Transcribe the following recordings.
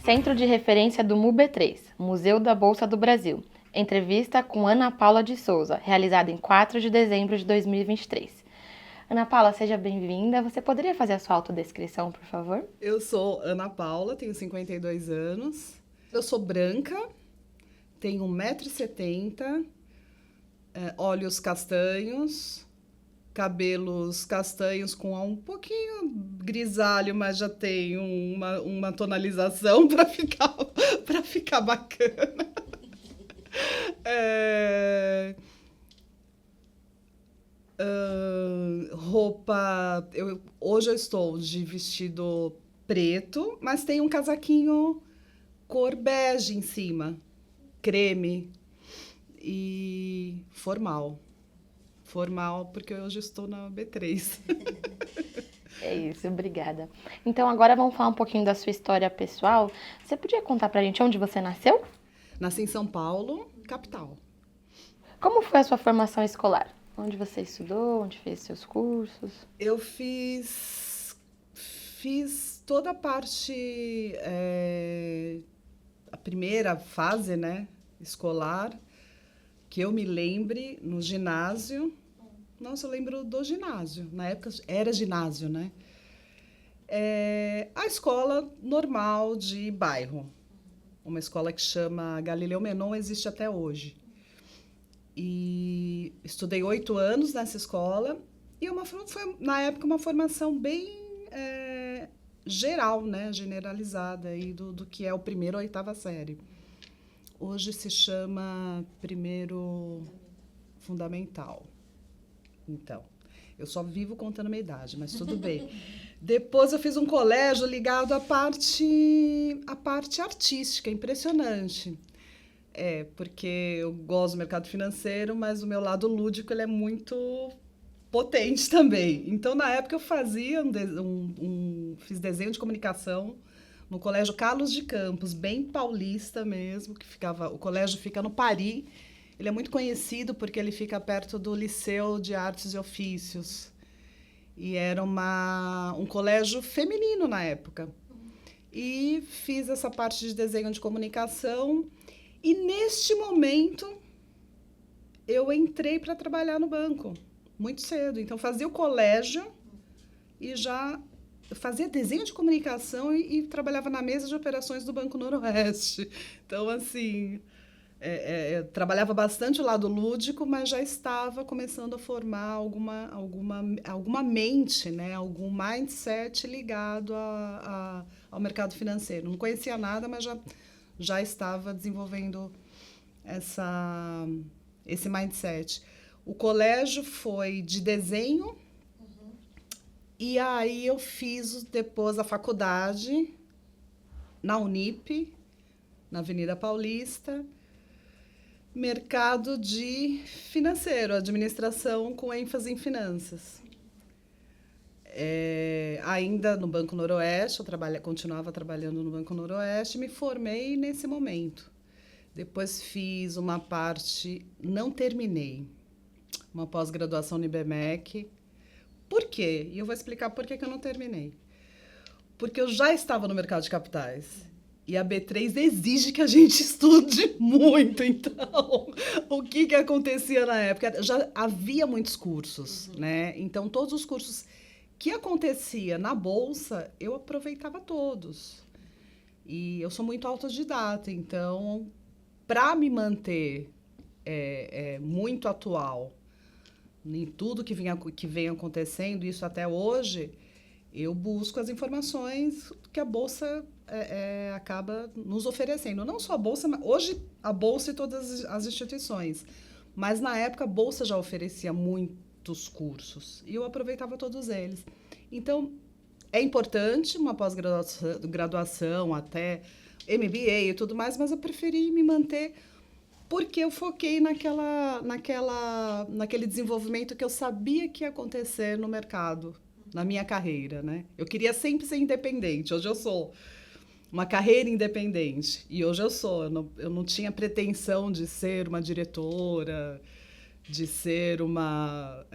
Centro de Referência do MUB3, Museu da Bolsa do Brasil. Entrevista com Ana Paula de Souza, realizada em 4 de dezembro de 2023. Ana Paula, seja bem-vinda. Você poderia fazer a sua autodescrição, por favor? Eu sou Ana Paula, tenho 52 anos. Eu sou branca, tenho 1,70 m, olhos castanhos, cabelos castanhos com um pouquinho grisalho, mas já tem uma tonalização para ficar bacana. Roupa, hoje eu estou de vestido preto, mas tem um casaquinho cor bege em cima, creme e formal. Formal, porque hoje estou na B3. É isso, obrigada. Então agora vamos falar um pouquinho da sua história pessoal. Você podia contar pra gente onde você nasceu? Nasci em São Paulo, capital. Como foi a sua formação escolar? Onde você estudou? Onde fez seus cursos? Eu fiz toda a parte, a primeira fase, né, escolar, que eu me lembre, no ginásio. Nossa, eu lembro do ginásio. Na época era ginásio, né? A escola normal de bairro. Uma escola que chama Galileu Menon, existe até hoje. E estudei 8 anos nessa escola. E foi, na época, uma formação bem geral, né? Generalizada aí do que é o primeiro ou oitava série. Hoje se chama primeiro fundamental. Então, eu só vivo contando minha idade, mas tudo bem. Depois eu fiz um colégio ligado à parte artística, impressionante. Porque eu gosto do mercado financeiro, mas o meu lado lúdico ele é muito potente também. Então, na época, eu fazia fiz desenho de comunicação no Colégio Carlos de Campos, bem paulista mesmo, o colégio fica no Paris. Ele é muito conhecido porque ele fica perto do Liceu de Artes e Ofícios. E era um colégio feminino na época. E fiz essa parte de desenho de comunicação. E, neste momento, eu entrei para trabalhar no banco, muito cedo. Então, fazia o colégio e já fazia desenho de comunicação e trabalhava na mesa de operações do Banco Noroeste. Então, assim... eu trabalhava bastante o lado lúdico, mas já estava começando a formar alguma mente, né? Algum mindset ligado ao mercado financeiro. Não conhecia nada, mas já estava desenvolvendo esse mindset. O colégio foi de desenho, e aí eu fiz depois a faculdade na Unip, na Avenida Paulista, mercado de financeiro, administração com ênfase em finanças. Ainda no Banco Noroeste, continuava trabalhando no Banco Noroeste, me formei nesse momento. Depois fiz uma parte, não terminei, uma pós-graduação no IBMEC. Por quê? E eu vou explicar por que eu não terminei. Porque eu já estava no mercado de capitais. E a B3 exige que a gente estude muito. Então, o que acontecia na época? Já havia muitos cursos, né? Então, todos os cursos que acontecia na Bolsa, eu aproveitava todos. E eu sou muito autodidata, então, para me manter muito atual em tudo que vem acontecendo, isso até hoje, eu busco as informações que a Bolsa acaba nos oferecendo. Não só a Bolsa, mas hoje a Bolsa e todas as instituições. Mas, na época, a Bolsa já oferecia muitos cursos. E eu aproveitava todos eles. Então, é importante uma pós-graduação, até MBA e tudo mais, mas eu preferi me manter porque eu foquei naquele desenvolvimento que eu sabia que ia acontecer no mercado, na minha carreira, né? Eu queria sempre ser independente. Hoje eu sou uma carreira independente. E hoje eu sou. Eu não tinha pretensão de ser uma diretora, de ser uma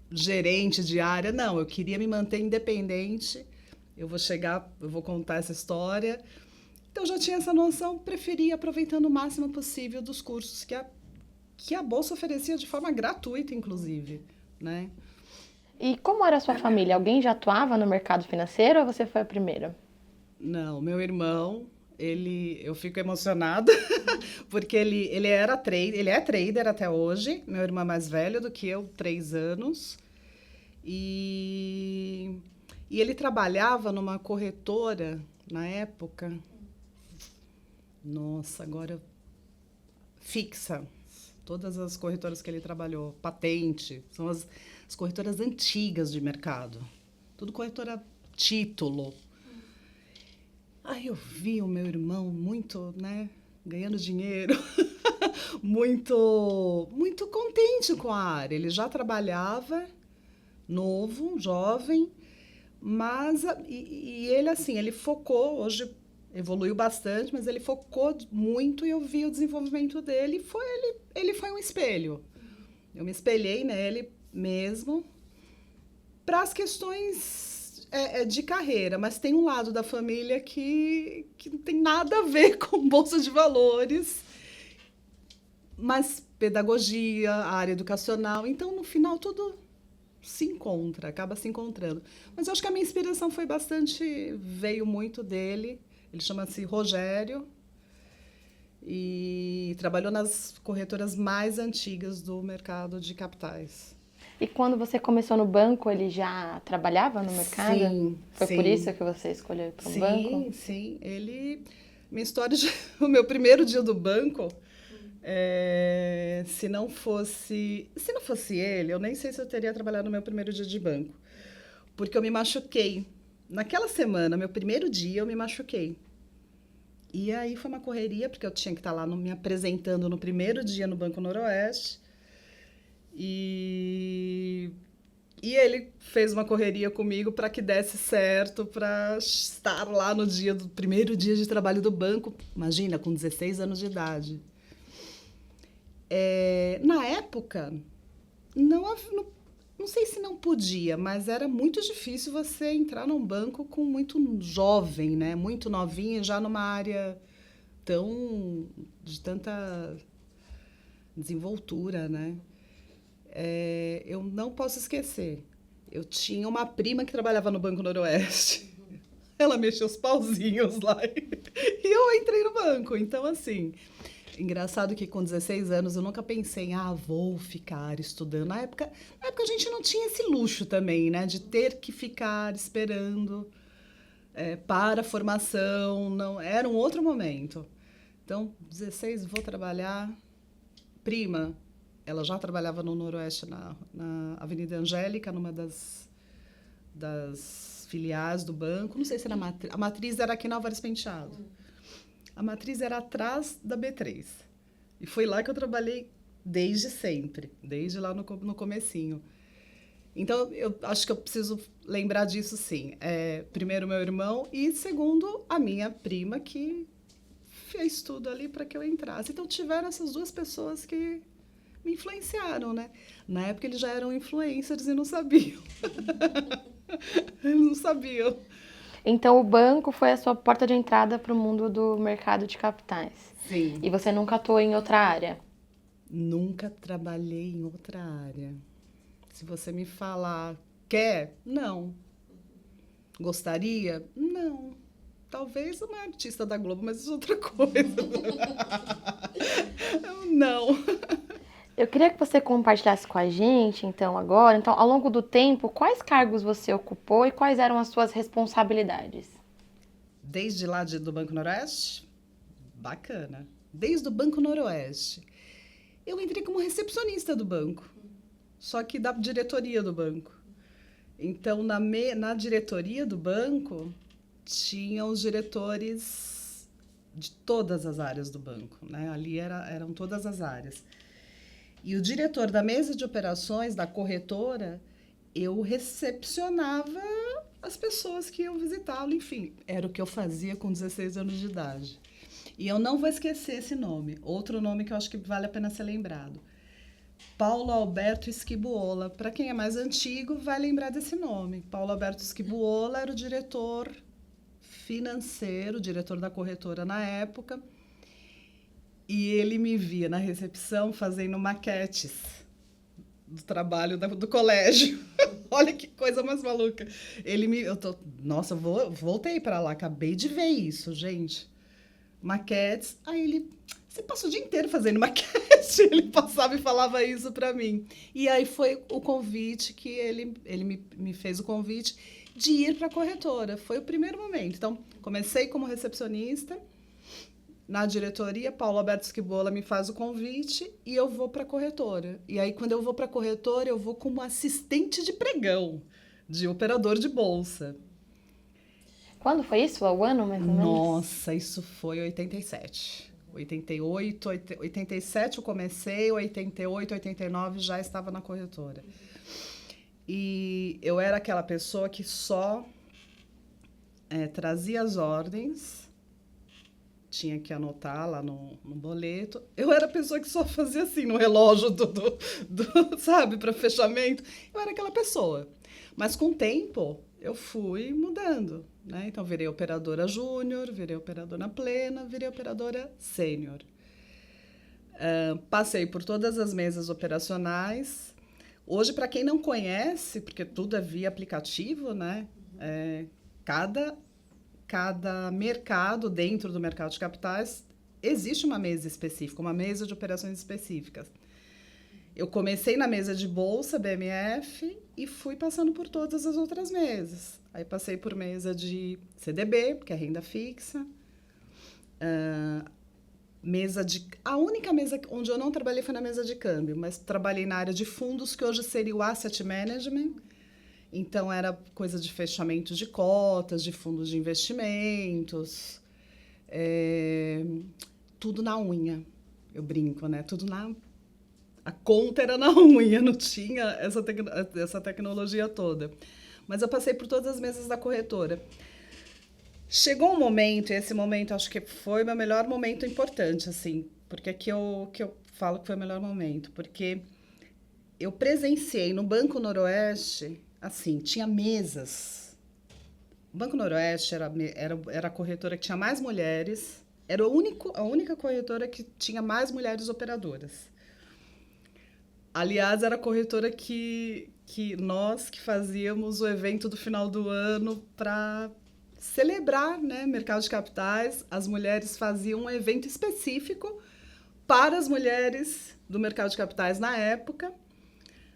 gerente de área. Não, eu queria me manter independente eu vou contar essa história. Então, já tinha essa noção, preferi ir aproveitando o máximo possível dos cursos que a Bolsa oferecia de forma gratuita, inclusive, né? E como era a sua família? Alguém já atuava no mercado financeiro ou você foi a primeira? Não, meu irmão, eu fico emocionada, porque ele é trader até hoje, meu irmão é mais velho do que eu, 3 anos, e, e ele trabalhava numa corretora na época, nossa, agora fixa. Todas as corretoras que ele trabalhou, Patente, são as corretoras antigas de mercado. Tudo corretora título. Aí eu vi o meu irmão muito, né, ganhando dinheiro, muito contente com a área. Ele já trabalhava novo, jovem, mas e ele assim, ele focou, hoje evoluiu bastante, mas ele focou muito e eu vi o desenvolvimento dele. Ele foi um espelho. Eu me espelhei nele mesmo para as questões de carreira, mas tem um lado da família que não tem nada a ver com bolsa de valores, mas pedagogia, área educacional. Então, no final, tudo se encontra, acaba se encontrando. Mas eu acho que a minha inspiração veio muito dele. Ele chama-se Rogério e trabalhou nas corretoras mais antigas do mercado de capitais. E quando você começou no banco, ele já trabalhava no mercado? Sim, Foi sim. por isso que você escolheu ir para um banco? Sim. Minha história, o meu primeiro dia do banco, se não fosse ele, eu nem sei se eu teria trabalhado no meu primeiro dia de banco, porque eu me machuquei. Naquela semana, meu primeiro dia, eu me machuquei. E aí foi uma correria, porque eu tinha que estar lá me apresentando no primeiro dia no Banco Noroeste. E ele fez uma correria comigo para que desse certo, para estar lá no primeiro dia de trabalho do banco. Imagina, com 16 anos de idade. Na época, não sei se não podia, mas era muito difícil você entrar num banco com muito jovem, né? Muito novinho, já numa área de tanta desenvoltura, né? Eu não posso esquecer. Eu tinha uma prima que trabalhava no Banco Noroeste. Ela mexeu os pauzinhos lá e eu entrei no banco. Então, assim, engraçado que com 16 anos eu nunca pensei em, vou ficar estudando. Na época a gente não tinha esse luxo também, né? De ter que ficar esperando para a formação. Não, era um outro momento. Então, 16, vou trabalhar. Prima, ela já trabalhava no Noroeste, na Avenida Angélica, numa das filiais do banco. Não sei se era a matriz era aqui na Álvares Penteado. A matriz era atrás da B3. E foi lá que eu trabalhei desde sempre, desde lá no comecinho. Então, eu acho que eu preciso lembrar disso, sim. Primeiro, meu irmão e, segundo, a minha prima, que fez tudo ali para que eu entrasse. Então, tiveram essas duas pessoas que me influenciaram, né? Na época, eles já eram influencers e não sabiam. Eles não sabiam. Então, o banco foi a sua porta de entrada para o mundo do mercado de capitais. Sim. E você nunca atuou em outra área? Nunca trabalhei em outra área. Se você me falar, quer? Não. Gostaria? Não. Talvez uma artista da Globo, mas isso é outra coisa. Não. Eu queria que você compartilhasse com a gente, então, agora. Então, ao longo do tempo, quais cargos você ocupou e quais eram as suas responsabilidades? Desde lá do Banco Noroeste? Bacana. Desde o Banco Noroeste. Eu entrei como recepcionista do banco, só que da diretoria do banco. Então, na diretoria do banco, tinham os diretores de todas as áreas do banco, né? Ali eram todas as áreas. E o diretor da mesa de operações da corretora, eu recepcionava as pessoas que iam visitá-lo, enfim, era o que eu fazia com 16 anos de idade. E eu não vou esquecer esse nome, outro nome que eu acho que vale a pena ser lembrado. Paulo Alberto Esquibuola. Para quem é mais antigo, vai lembrar desse nome. Paulo Alberto Esquibuola era o diretor financeiro, diretor da corretora na época, e ele me via na recepção fazendo maquetes do trabalho do colégio. Olha que coisa mais maluca. Nossa, voltei para lá, acabei de ver isso, gente. Maquetes. Aí ele, você passa o dia inteiro fazendo maquete. Ele passava e falava isso para mim. E aí foi o convite que ele me fez o convite de ir para a corretora. Foi o primeiro momento. Então, comecei como recepcionista. Na diretoria, Paulo Alberto Esquibola me faz o convite e eu vou para a corretora. E aí, quando eu vou para a corretora, eu vou como assistente de pregão, de operador de bolsa. Quando foi isso? O ano, mais ou menos? Nossa, isso foi 87. 88, 87 eu comecei, 88, 89 já estava na corretora. E eu era aquela pessoa que só trazia as ordens, tinha que anotar lá no boleto. Eu era a pessoa que só fazia assim no relógio sabe, para fechamento. Eu era aquela pessoa. Mas com o tempo eu fui mudando, né? Então virei operadora júnior, virei operadora plena, virei operadora sênior. Passei por todas as mesas operacionais. Hoje, para quem não conhece, porque tudo é via aplicativo, né? Cada mercado, dentro do mercado de capitais, existe uma mesa específica, uma mesa de operações específicas. Eu comecei na mesa de bolsa, BMF, e fui passando por todas as outras mesas. Aí passei por mesa de CDB, que é renda fixa. A única mesa onde eu não trabalhei foi na mesa de câmbio, mas trabalhei na área de fundos, que hoje seria o Asset Management. Então, era coisa de fechamento de cotas, de fundos de investimentos, tudo na unha. Eu brinco, né? A conta era na unha, não tinha essa tecnologia toda. Mas eu passei por todas as mesas da corretora. Chegou um momento, e esse momento acho que foi o meu melhor momento importante, assim, porque é que eu falo que foi o melhor momento, porque eu presenciei no Banco Noroeste, assim, tinha mesas. O Banco Noroeste era a corretora que tinha mais mulheres, era a única corretora que tinha mais mulheres operadoras. Aliás, era a corretora que nós que fazíamos o evento do final do ano para celebrar, né, mercado de capitais. As mulheres faziam um evento específico para as mulheres do mercado de capitais na época.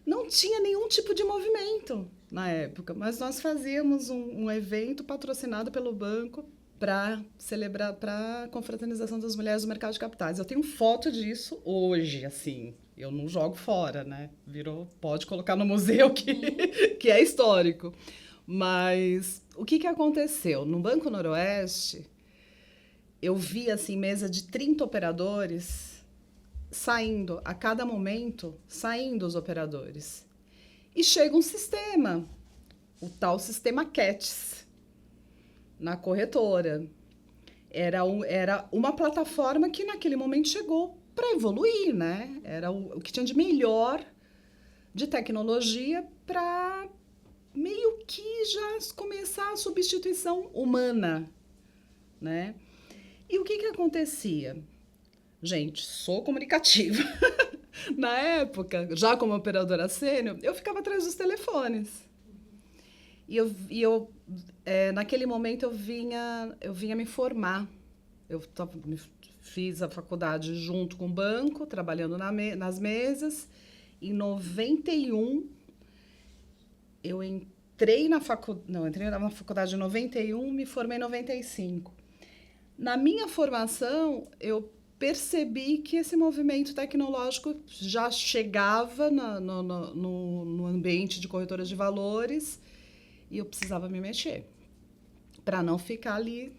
Não tinha nenhum tipo de movimento na época, mas nós fazíamos um evento patrocinado pelo banco para celebrar, para a confraternização das mulheres do mercado de capitais. Eu tenho foto disso hoje, assim. Eu não jogo fora, né? Pode colocar no museu que é histórico. Mas o que aconteceu? No Banco Noroeste, eu vi assim, mesa de 30 operadores saindo, a cada momento, saindo os operadores. E chega um sistema, o tal sistema CATS, na corretora. Era uma plataforma que naquele momento chegou para evoluir, né? Era o que tinha de melhor de tecnologia para meio que já começar a substituição humana, né? E o que acontecia? Gente, sou comunicativa. Na época, já como operadora sênior, eu ficava atrás dos telefones. Naquele momento, eu vinha me formar. Fiz a faculdade junto com o banco, trabalhando nas mesas. Em 91, eu entrei na faculdade em 91, me formei em 95. Na minha formação, eu percebi que esse movimento tecnológico já chegava no ambiente de corretoras de valores e eu precisava me mexer para não ficar ali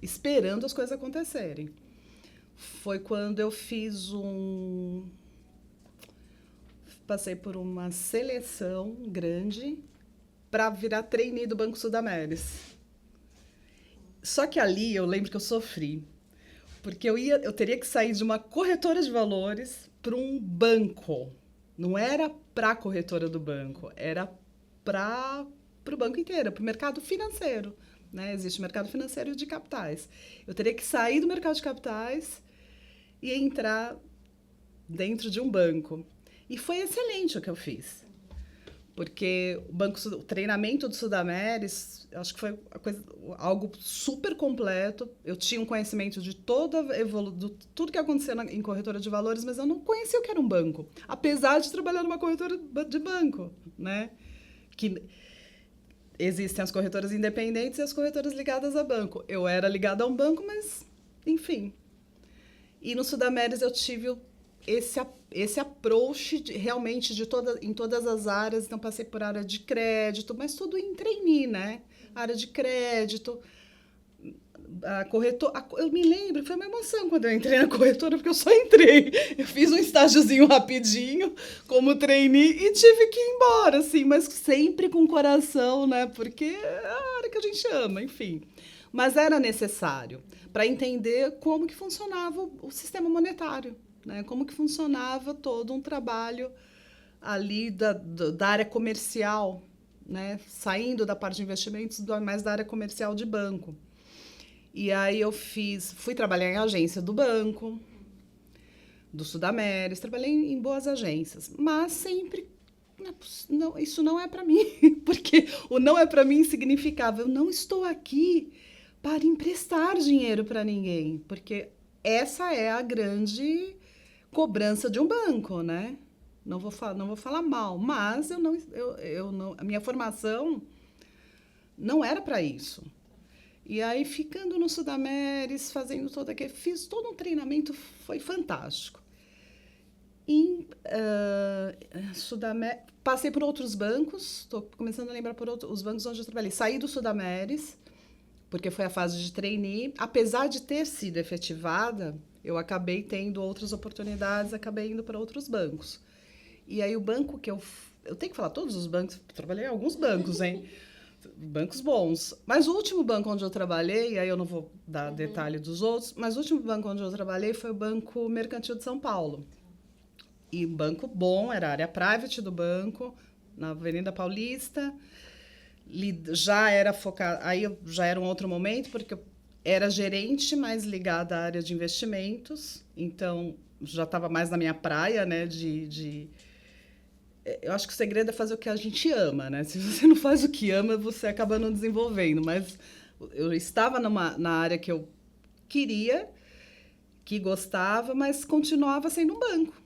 esperando as coisas acontecerem. Foi quando eu passei por uma seleção grande para virar trainee do Banco Sudameris. Só que ali eu lembro que eu sofri, porque eu teria que sair de uma corretora de valores para um banco. Não era para a corretora do banco, era para o banco inteiro, para o mercado financeiro. Né? Existe o mercado financeiro de capitais. Eu teria que sair do mercado de capitais e entrar dentro de um banco. E foi excelente o que eu fiz. Porque o treinamento do Sudameris, acho que foi algo super completo. Eu tinha um conhecimento de tudo que acontecia em corretora de valores, mas eu não conhecia o que era um banco, apesar de trabalhar numa corretora de banco, né? Que existem as corretoras independentes e as corretoras ligadas a banco. Eu era ligada a um banco, mas, enfim. E no Sudameris eu tive esse approach realmente em todas as áreas. Então, passei por área de crédito, mas tudo em trainee, né? Área de crédito, a corretora. Eu me lembro, foi uma emoção quando eu entrei na corretora, porque eu só entrei. Eu fiz um estágiozinho rapidinho como trainee e tive que ir embora, assim, mas sempre com o coração, né? Porque é a área que a gente ama, enfim. Mas era necessário para entender como que funcionava o sistema monetário. Né, como que funcionava todo um trabalho ali da área comercial, né, saindo da parte de investimentos, mais da área comercial de banco. E aí eu fui trabalhar em agência do banco, do Sudameris, trabalhei em boas agências, mas sempre, não, isso não é para mim, porque o não é para mim significava, eu não estou aqui para emprestar dinheiro para ninguém, porque essa é a grande cobrança de um banco, né? Não vou falar mal, mas eu não, a minha formação não era para isso. E aí, ficando no Sudameris, fiz todo um treinamento, foi fantástico. Passei por outros bancos, estou começando a lembrar os bancos onde eu trabalhei. Saí do Sudameris, porque foi a fase de trainee. Apesar de ter sido efetivada, eu acabei tendo outras oportunidades, acabei indo para outros bancos. E aí o banco que eu tenho que falar todos os bancos, trabalhei em alguns bancos, hein? Bancos bons. Mas o último banco onde eu trabalhei, aí eu não vou dar detalhe dos outros, mas o último banco onde eu trabalhei foi o Banco Mercantil de São Paulo. E um banco bom, era a área private do banco, na Avenida Paulista. Já era focado, aí já era um outro momento, porque eu era gerente, mais ligada à área de investimentos, então já estava mais na minha praia, né? Eu acho que o segredo é fazer o que a gente ama, né? Se você não faz o que ama, você acaba não desenvolvendo. Mas eu estava na área que eu queria, que gostava, mas continuava sendo um banco.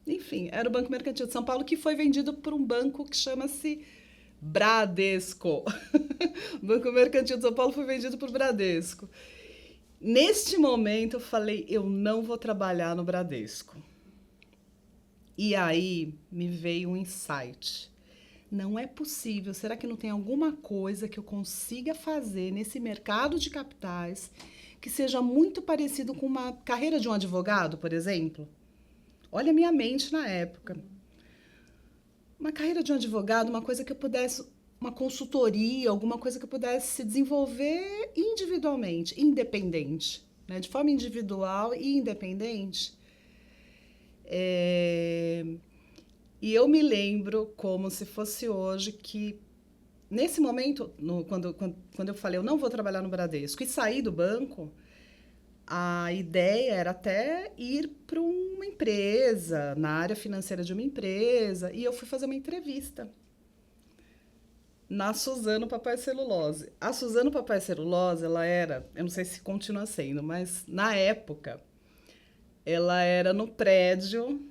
Enfim, era o Banco Mercantil de São Paulo, que foi vendido por um banco que chama-se Bradesco. O Banco Mercantil de São Paulo foi vendido por Bradesco. Neste momento, eu falei, eu não vou trabalhar no Bradesco. E aí, me veio um insight. Não é possível. Será que não tem alguma coisa que eu consiga fazer nesse mercado de capitais que seja muito parecido com uma carreira de um advogado, por exemplo? Olha a minha mente na época. Uma carreira de um advogado, uma coisa que eu pudesse, uma consultoria, alguma coisa que eu pudesse se desenvolver individualmente, independente, né? De forma individual e independente. E eu me lembro como se fosse hoje que, nesse momento, quando eu falei, eu não vou trabalhar no Bradesco, e saí do banco, a ideia era até ir para uma empresa, na área financeira de uma empresa, e eu fui fazer uma entrevista na Suzano Papai Celulose. A Suzano Papai Celulose, ela era, eu não sei se continua sendo, mas na época, ela era no prédio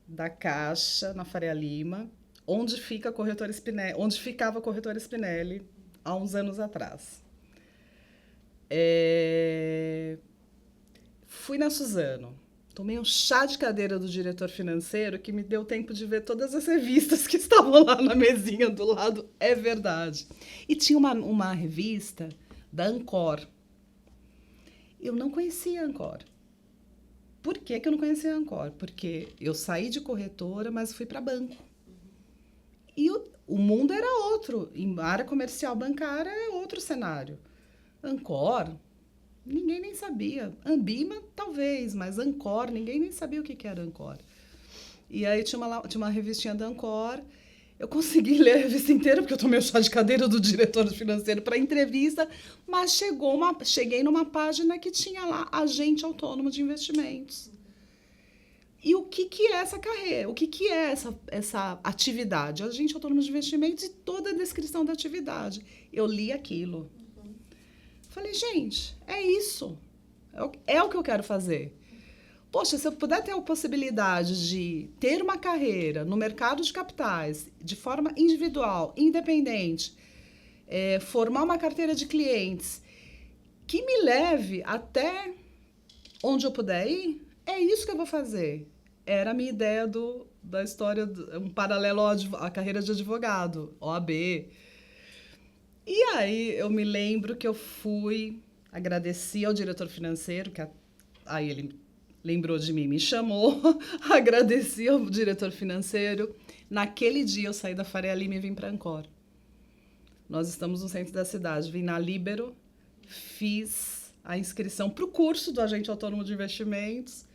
da Caixa, na Faria Lima, onde ficava a corretora Spinelli há uns anos atrás. Fui na Suzano, tomei um chá de cadeira do diretor financeiro que me deu tempo de ver todas as revistas que estavam lá na mesinha do lado, é verdade. E tinha uma revista da Ancor. Eu não conhecia a Ancor. Por que eu não conhecia a Ancor? Porque eu saí de corretora, mas fui para banco. E o mundo era outro. Em área comercial bancária é outro cenário. Ancor, Ninguém nem sabia. Ambima, talvez, mas Ancor, ninguém nem sabia o que era Ancor. E aí tinha uma revistinha da Ancor. Eu consegui ler a revista inteira, porque eu tomei o chá de cadeira do diretor financeiro para entrevista, mas cheguei numa página que tinha lá agente autônomo de investimentos. E o que é essa carreira? O que é essa atividade? Agente autônomo de investimentos e toda a descrição da atividade. Eu li aquilo. Falei, gente, é isso. É o que eu quero fazer. Poxa, se eu puder ter a possibilidade de ter uma carreira no mercado de capitais, de forma individual, independente, formar uma carteira de clientes que me leve até onde eu puder ir, é isso que eu vou fazer. Era a minha ideia da história, um paralelo à carreira de advogado, OAB. E aí eu me lembro que eu fui, agradeci ao diretor financeiro, aí ele lembrou de mim, me chamou, agradeci ao diretor financeiro. Naquele dia eu saí da Faria Lima e vim para Ancor. Nós estamos no centro da cidade, vim na Líbero, fiz a inscrição para o curso do agente autônomo de investimentos.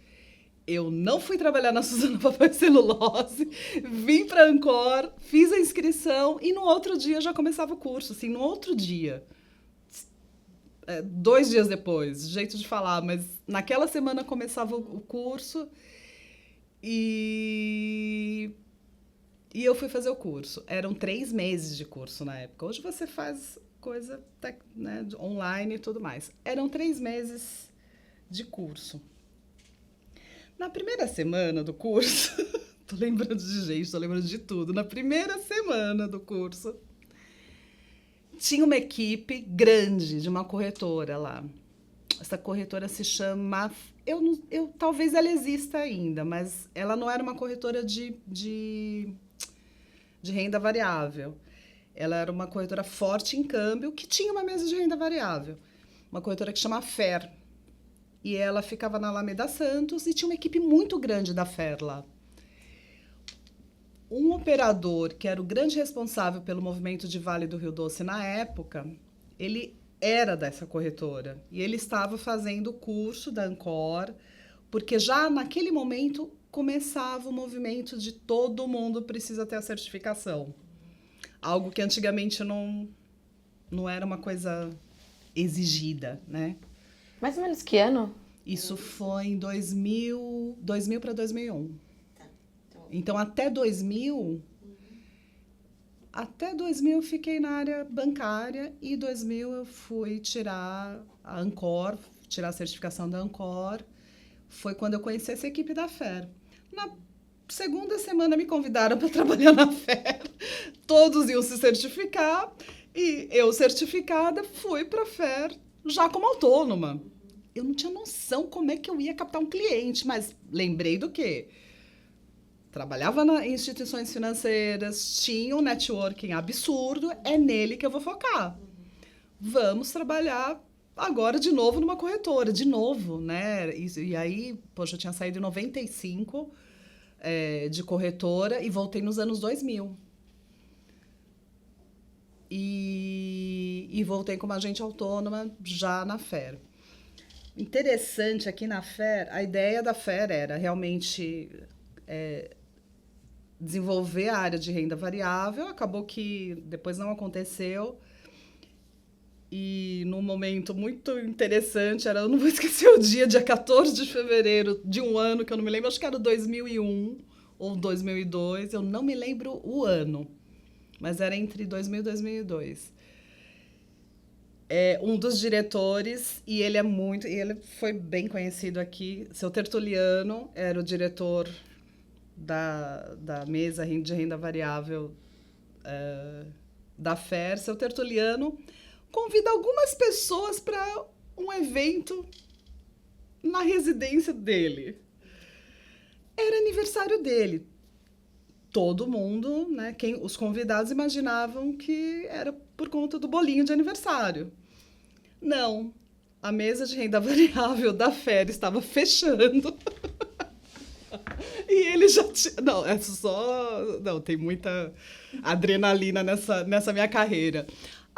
Eu não fui trabalhar na Suzano Papel e Celulose, vim para Ancor, fiz a inscrição e no outro dia já começava o curso, assim, no outro dia. 2 dias depois, jeito de falar, mas naquela semana começava o curso e eu fui fazer o curso. Eram 3 meses de curso na época. Hoje você faz coisa, né, online e tudo mais. Eram 3 meses de curso. Na primeira semana do curso, tô lembrando de gente, tô lembrando de tudo. Na primeira semana do curso, tinha uma equipe grande de uma corretora lá. Essa corretora se chama... talvez ela exista ainda, mas ela não era uma corretora de renda variável. Ela era uma corretora forte em câmbio, que tinha uma mesa de renda variável. Uma corretora que chama FER. E ela ficava na Alameda Santos e tinha uma equipe muito grande da FER lá. Um operador, que era o grande responsável pelo movimento de Vale do Rio Doce na época, ele era dessa corretora. E ele estava fazendo o curso da Ancor, porque já naquele momento começava o movimento de todo mundo precisa ter a certificação. Algo que antigamente não era uma coisa exigida, né? Mais ou menos que ano? Isso foi em 2000 para 2001. Então, até 2000 eu fiquei na área bancária e em 2000 eu fui tirar a Ancor, tirar a certificação da Ancor. Foi quando eu conheci essa equipe da FER. Na segunda semana me convidaram para trabalhar na FER. Todos iam se certificar e eu, certificada, fui para a FER já como autônoma. Eu não tinha noção como é que eu ia captar um cliente, mas lembrei do quê? Trabalhava em instituições financeiras, tinha um networking absurdo, é nele que eu vou focar. Vamos trabalhar agora de novo numa corretora, de novo, né? E aí, poxa, eu tinha saído em 95 de corretora e voltei nos anos 2000. E voltei como agente autônoma já na FER. Interessante aqui na FER, a ideia da FER era realmente desenvolver a área de renda variável, acabou que depois não aconteceu. E num momento muito interessante, eu não vou esquecer o dia 14 de fevereiro de um ano que eu não me lembro, acho que era 2001 ou 2002, eu não me lembro o ano, mas era entre 2000 e 2002. Um dos diretores, e ele foi bem conhecido aqui, seu Tertuliano, era o diretor da mesa de renda variável da FER. Seu Tertuliano convida algumas pessoas para um evento na residência dele. Era aniversário dele. Todo mundo, né, os convidados imaginavam que era por conta do bolinho de aniversário. Não, a mesa de renda variável da FER estava fechando. E ele já tinha... Não, tem muita adrenalina nessa minha carreira.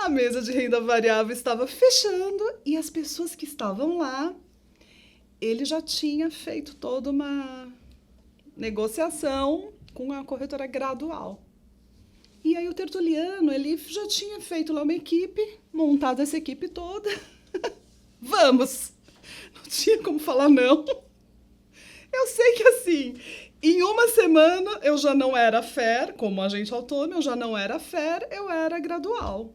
A mesa de renda variável estava fechando e as pessoas que estavam lá, ele já tinha feito toda uma negociação com a corretora gradual. E aí o Tertuliano, ele já tinha feito lá uma equipe, montado essa equipe toda. Vamos! Não tinha como falar não. Eu sei que assim, em uma semana eu já não era FER, como agente autônomo, eu já não era FER, eu era gradual.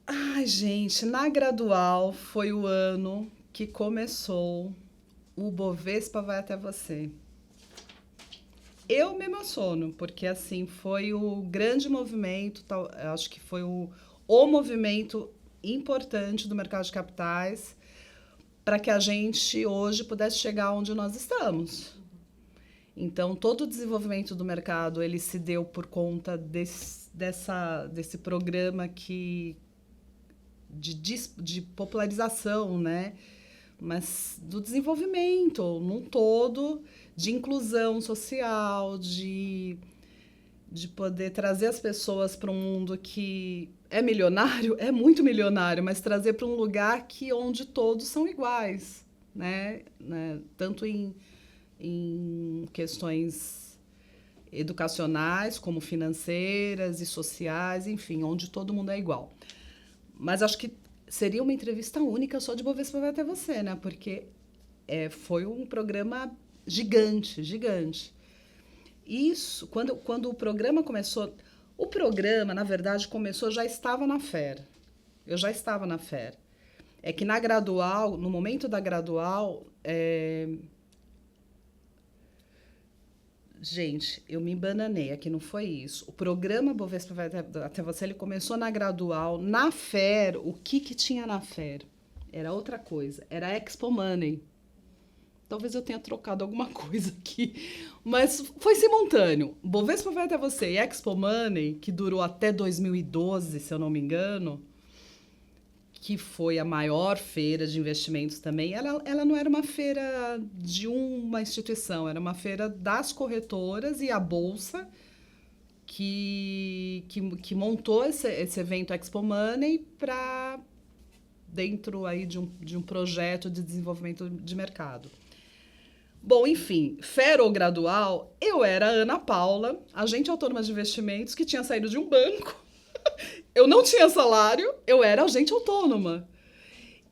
Ai, gente, na gradual foi o ano que começou o Bovespa Vai Até Você. Eu me emociono, porque assim, foi o grande movimento, acho que foi o movimento importante do mercado de capitais para que a gente hoje pudesse chegar onde nós estamos. Então, todo o desenvolvimento do mercado, ele se deu por conta desse programa de popularização, né? Mas do desenvolvimento num todo, de inclusão social, de poder trazer as pessoas para um mundo que é milionário, é muito milionário, mas trazer para um lugar onde todos são iguais, né? Tanto em questões educacionais, como financeiras e sociais, enfim, onde todo mundo é igual. Mas acho que seria uma entrevista única só de Bovespa Vai Até Você, né? Porque foi um programa gigante, gigante. Isso, quando o programa começou... O programa, na verdade, começou, já estava na FER. Eu já estava na FER. É que na gradual, no momento da gradual... Gente, eu me embananei, aqui não foi isso. O programa Bovespa Vai Até Você, ele começou na gradual. Na FER, o que tinha na FER? Era outra coisa, era Expo Money. Talvez eu tenha trocado alguma coisa aqui, mas foi simultâneo. Bovespa Vai Até Você e Expo Money, que durou até 2012, se eu não me engano, que foi a maior feira de investimentos também, ela não era uma feira de uma instituição, era uma feira das corretoras e a Bolsa que montou esse evento Expo Money para dentro aí de um projeto de desenvolvimento de mercado. Bom, enfim, FER ou gradual, eu era a Ana Paula, agente autônoma de investimentos que tinha saído de um banco. Eu não tinha salário, eu era agente autônoma.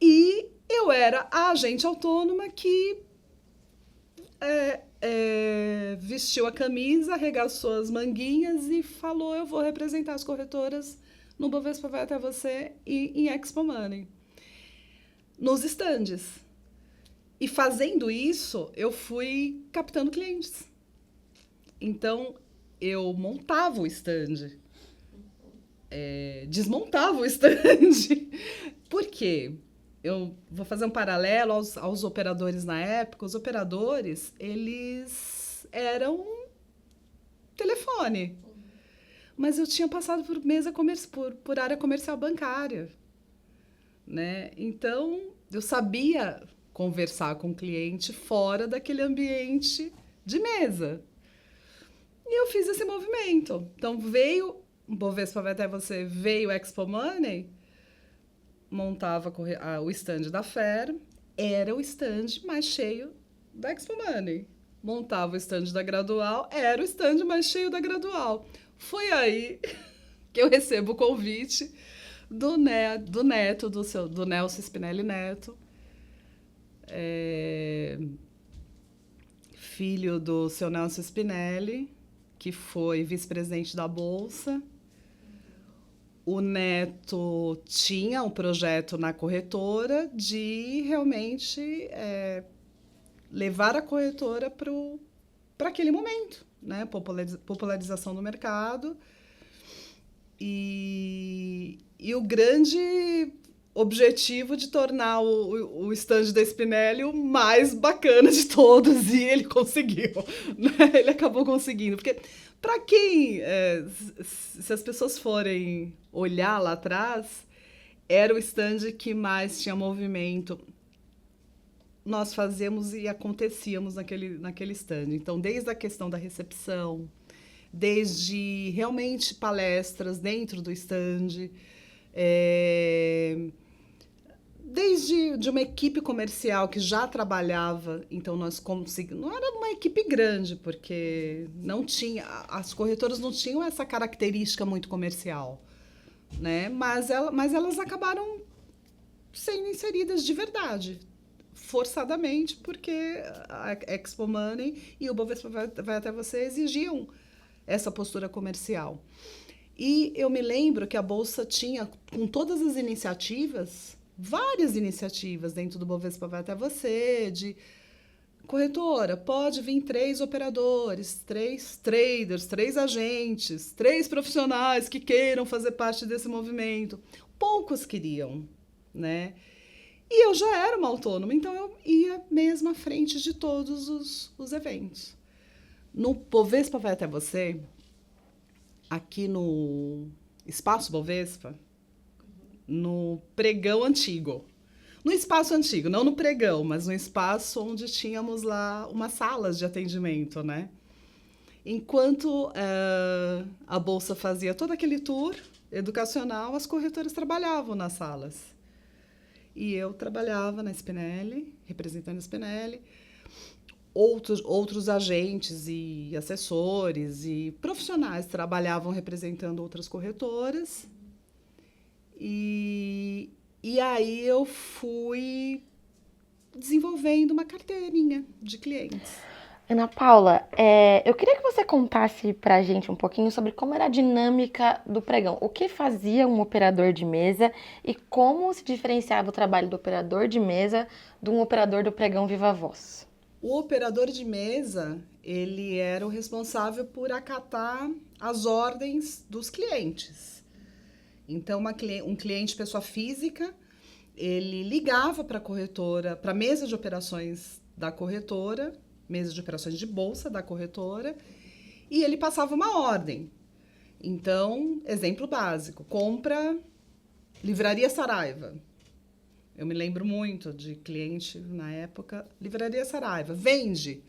E eu era a agente autônoma que vestiu a camisa, arregaçou as manguinhas e falou: eu vou representar as corretoras no Bovespa Vai Até Você e em Expo Money. Nos estandes. E fazendo isso, eu fui captando clientes. Então, eu montava o stand. Desmontava o stand. Por quê? Eu vou fazer um paralelo aos operadores na época. Os operadores, eles eram telefone. Mas eu tinha passado por área comercial bancária. Né? Então, eu sabia conversar com o cliente fora daquele ambiente de mesa. E eu fiz esse movimento. Então, veio o Bovespa Vai Até Você, veio o Expo Money, montava o stand da FER, era o stand mais cheio da Expo Money. Montava o stand da Gradual, era o stand mais cheio da Gradual. Foi aí que eu recebo o convite do Neto, do Nelson Spinelli Neto, filho do seu Nelson Spinelli, que foi vice-presidente da Bolsa. O Neto tinha um projeto na corretora de realmente levar a corretora para aquele momento, né? Popularização do mercado. E o grande objetivo de tornar o stand da Spinelli o mais bacana de todos, e ele conseguiu, né? Ele acabou conseguindo, porque para quem, se as pessoas forem olhar lá atrás, era o stand que mais tinha movimento. Nós fazíamos e acontecíamos naquele stand. Então, desde a questão da recepção, desde realmente palestras dentro do stand, desde de uma equipe comercial que já trabalhava, então nós conseguimos. Não era uma equipe grande, porque não tinha, as corretoras não tinham essa característica muito comercial, né? Mas elas acabaram sendo inseridas de verdade, forçadamente, porque a Expo Money e o Bovespa vai até você exigiam essa postura comercial. E eu me lembro que a Bolsa tinha, com todas as iniciativas, várias iniciativas dentro do Bovespa vai até você, de corretora, pode vir 3 operadores, 3 traders, 3 agentes, 3 profissionais que queiram fazer parte desse movimento. Poucos queriam, né? E eu já era uma autônoma, então eu ia mesmo à frente de todos os eventos. No Bovespa vai até você, aqui no Espaço Bovespa, no pregão antigo. No espaço antigo, não no pregão, mas no espaço onde tínhamos lá umas salas de atendimento, né? Enquanto a Bolsa fazia todo aquele tour educacional, as corretoras trabalhavam nas salas. E eu trabalhava na Spinelli, representando a Spinelli. Outros agentes e assessores e profissionais trabalhavam representando outras corretoras. E aí eu fui desenvolvendo uma carteirinha de clientes. Ana Paula, eu queria que você contasse pra gente um pouquinho sobre como era a dinâmica do pregão. O que fazia um operador de mesa e como se diferenciava o trabalho do operador de mesa de um operador do pregão Viva Voz? O operador de mesa, ele era o responsável por acatar as ordens dos clientes. Então, um cliente, pessoa física, ele ligava para a corretora, para a mesa de operações da corretora, mesa de operações de bolsa da corretora, e ele passava uma ordem. Então, exemplo básico, compra Livraria Saraiva. Eu me lembro muito de cliente na época, Livraria Saraiva, vende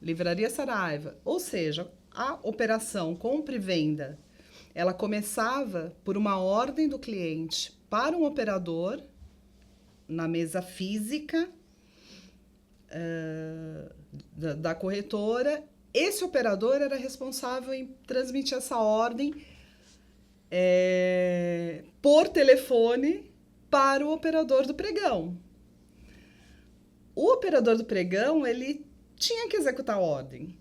Livraria Saraiva. Ou seja, a operação compra e venda, ela começava por uma ordem do cliente para um operador na mesa física da corretora. Esse operador era responsável em transmitir essa ordem por telefone para o operador do pregão. O operador do pregão, ele tinha que executar a ordem.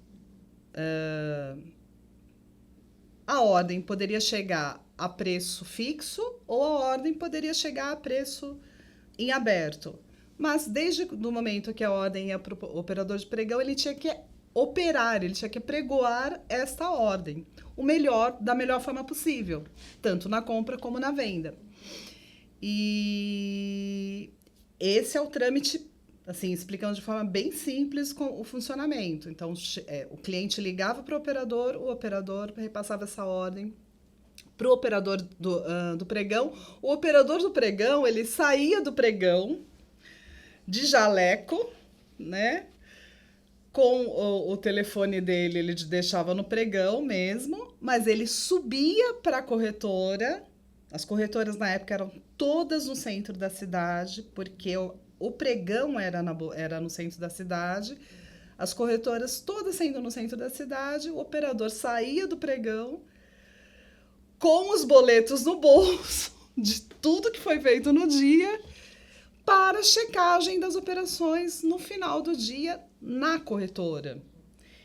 A ordem poderia chegar a preço fixo ou a ordem poderia chegar a preço em aberto. Mas desde o momento que a ordem ia para o operador de pregão, ele tinha que operar, ele tinha que pregoar esta ordem, da melhor forma possível, tanto na compra como na venda. E esse é o trâmite, assim, explicando de forma bem simples com o funcionamento. Então, o cliente ligava para o operador repassava essa ordem para o operador do pregão. O operador do pregão, ele saía do pregão de jaleco, né? Com o telefone dele, ele deixava no pregão mesmo, mas ele subia para a corretora. As corretoras na época eram todas no centro da cidade, porque o pregão era no centro da cidade. As corretoras todas sendo no centro da cidade, o operador saía do pregão com os boletos no bolso de tudo que foi feito no dia para checagem das operações no final do dia na corretora.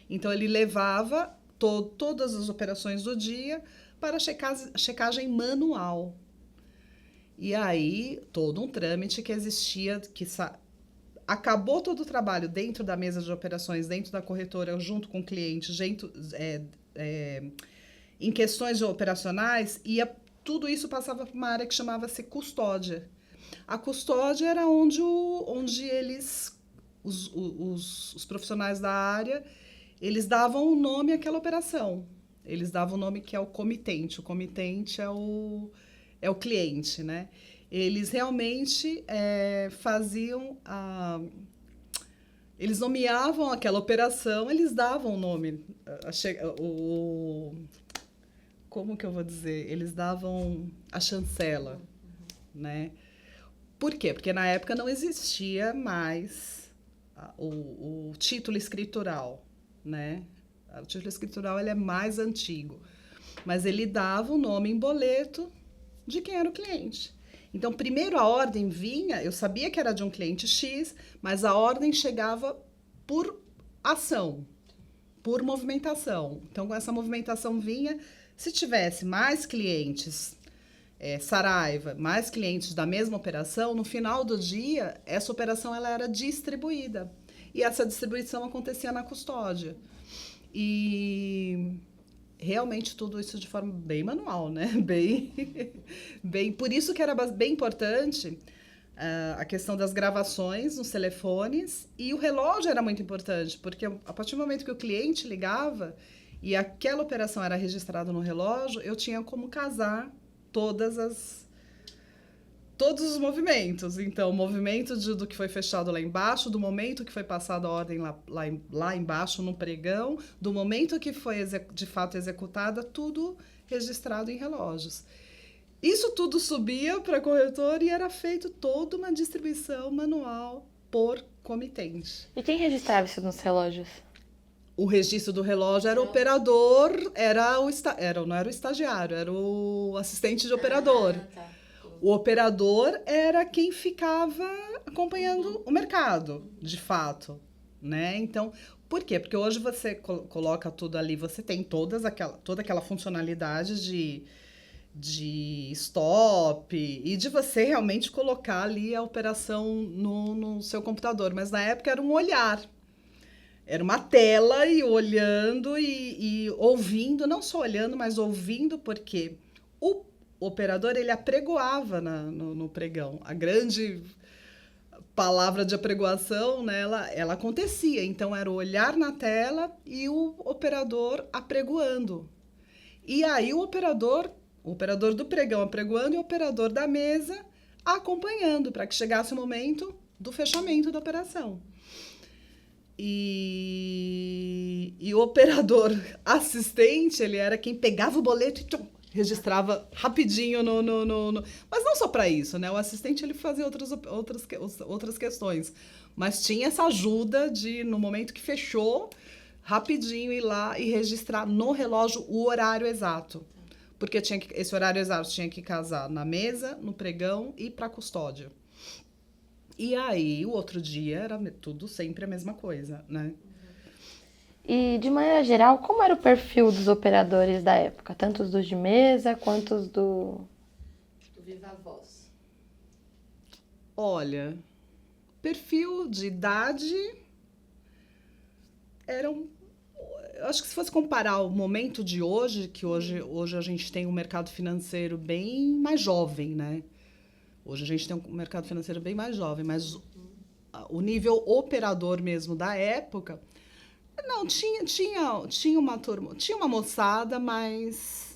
Então, ele levava todas as operações do dia para checagem manual. E aí, todo um trâmite que existia, acabou todo o trabalho dentro da mesa de operações, dentro da corretora, junto com o cliente, em questões operacionais, tudo isso passava para uma área que chamava-se custódia. A custódia era onde os profissionais da área, eles davam o nome àquela operação. Eles davam o nome que é o comitente. O comitente é o cliente, né? Eles realmente faziam Eles nomeavam aquela operação, eles davam o nome. Como que eu vou dizer? Eles davam a chancela, né? Por quê? Porque na época não existia mais o título escritural, né? O título escritural ele é mais antigo, mas ele dava o nome em boleto de quem era o cliente. Então, primeiro a ordem vinha, eu sabia que era de um cliente X, mas a ordem chegava por ação, por movimentação. Então, com essa movimentação vinha, se tivesse mais clientes, Saraiva, mais clientes da mesma operação, no final do dia, essa operação ela era distribuída. E essa distribuição acontecia na custódia. E realmente tudo isso de forma bem manual, né? Bem, por isso que era bem importante a questão das gravações nos telefones, e o relógio era muito importante, porque a partir do momento que o cliente ligava e aquela operação era registrada no relógio, eu tinha como casar todos os movimentos. Então, o movimento do que foi fechado lá embaixo, do momento que foi passada a ordem lá embaixo no pregão, do momento que foi de fato executada, tudo registrado em relógios. Isso tudo subia para a corretora e era feito toda uma distribuição manual por comitente. E quem registrava isso nos relógios? O registro do relógio era o operador, não era o estagiário, era o assistente de operador. Tá. O operador era quem ficava acompanhando o mercado, de fato, né? Então, por quê? Porque hoje você coloca tudo ali, você tem toda aquela funcionalidade de stop e de você realmente colocar ali a operação no seu computador. Mas na época era um olhar. Era uma tela e olhando e ouvindo, não só olhando, mas ouvindo, porque o operador, ele apregoava no pregão. A grande palavra de apregoação, né, ela acontecia. Então, era o olhar na tela e o operador apregoando. E aí, o operador do pregão apregoando e o operador da mesa acompanhando, para que chegasse o momento do fechamento da operação. E o operador assistente, ele era quem pegava o boleto e registrava rapidinho Mas não só para isso, né? O assistente ele fazia outras questões. Mas tinha essa ajuda de, no momento que fechou, rapidinho ir lá e registrar no relógio o horário exato. Porque esse horário exato tinha que casar na mesa, no pregão e para a custódia. E aí, o outro dia, era tudo sempre a mesma coisa, né? E, de maneira geral, como era o perfil dos operadores da época? Tanto os dos de mesa, quanto os do Viva Voz? Olha, perfil de idade eu acho que se fosse comparar o momento de hoje, que hoje a gente tem um mercado financeiro bem mais jovem, né? Hoje a gente tem um mercado financeiro bem mais jovem, mas o nível operador mesmo da época, não, tinha uma turma, tinha uma moçada, mas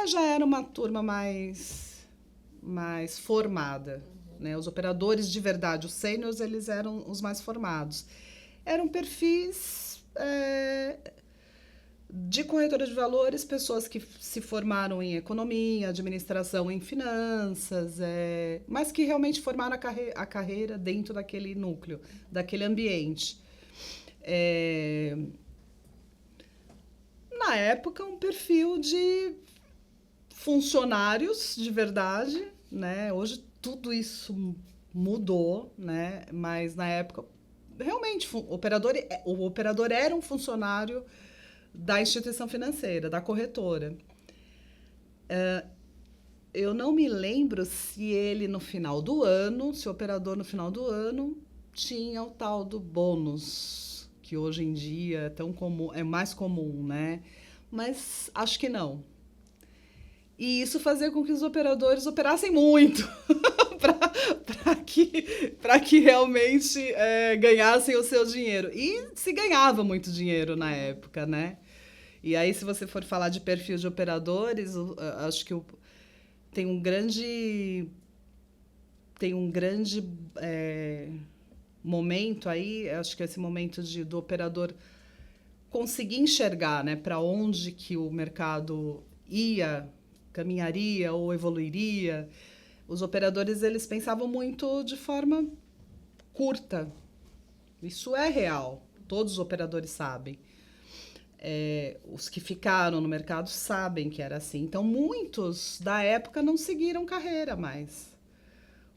já era uma turma mais formada, né? Os operadores de verdade, os sêniors, eles eram os mais formados. Eram perfis de corretora de valores, pessoas que se formaram em economia, administração, em finanças, mas que realmente formaram a carreira dentro daquele núcleo, daquele ambiente. Na época, um perfil de funcionários de verdade, né? Hoje tudo isso mudou, né? Mas na época, realmente, o operador era um funcionário da instituição financeira, da corretora. Eu não me lembro se ele no final do ano, se o operador no final do ano tinha o tal do bônus, que hoje em dia é tão comum, é mais comum, né? Mas acho que não. E isso fazia com que os operadores operassem muito para que realmente ganhassem o seu dinheiro. E se ganhava muito dinheiro na época, né? E aí, se você for falar de perfil de operadores, acho que tem um grande momento aí, acho que esse momento do operador conseguir enxergar, né, para onde que o mercado caminharia ou evoluiria. Os operadores, eles pensavam muito de forma curta. Isso é real. Todos os operadores sabem. Os que ficaram no mercado sabem que era assim. Então, muitos da época não seguiram carreira mais.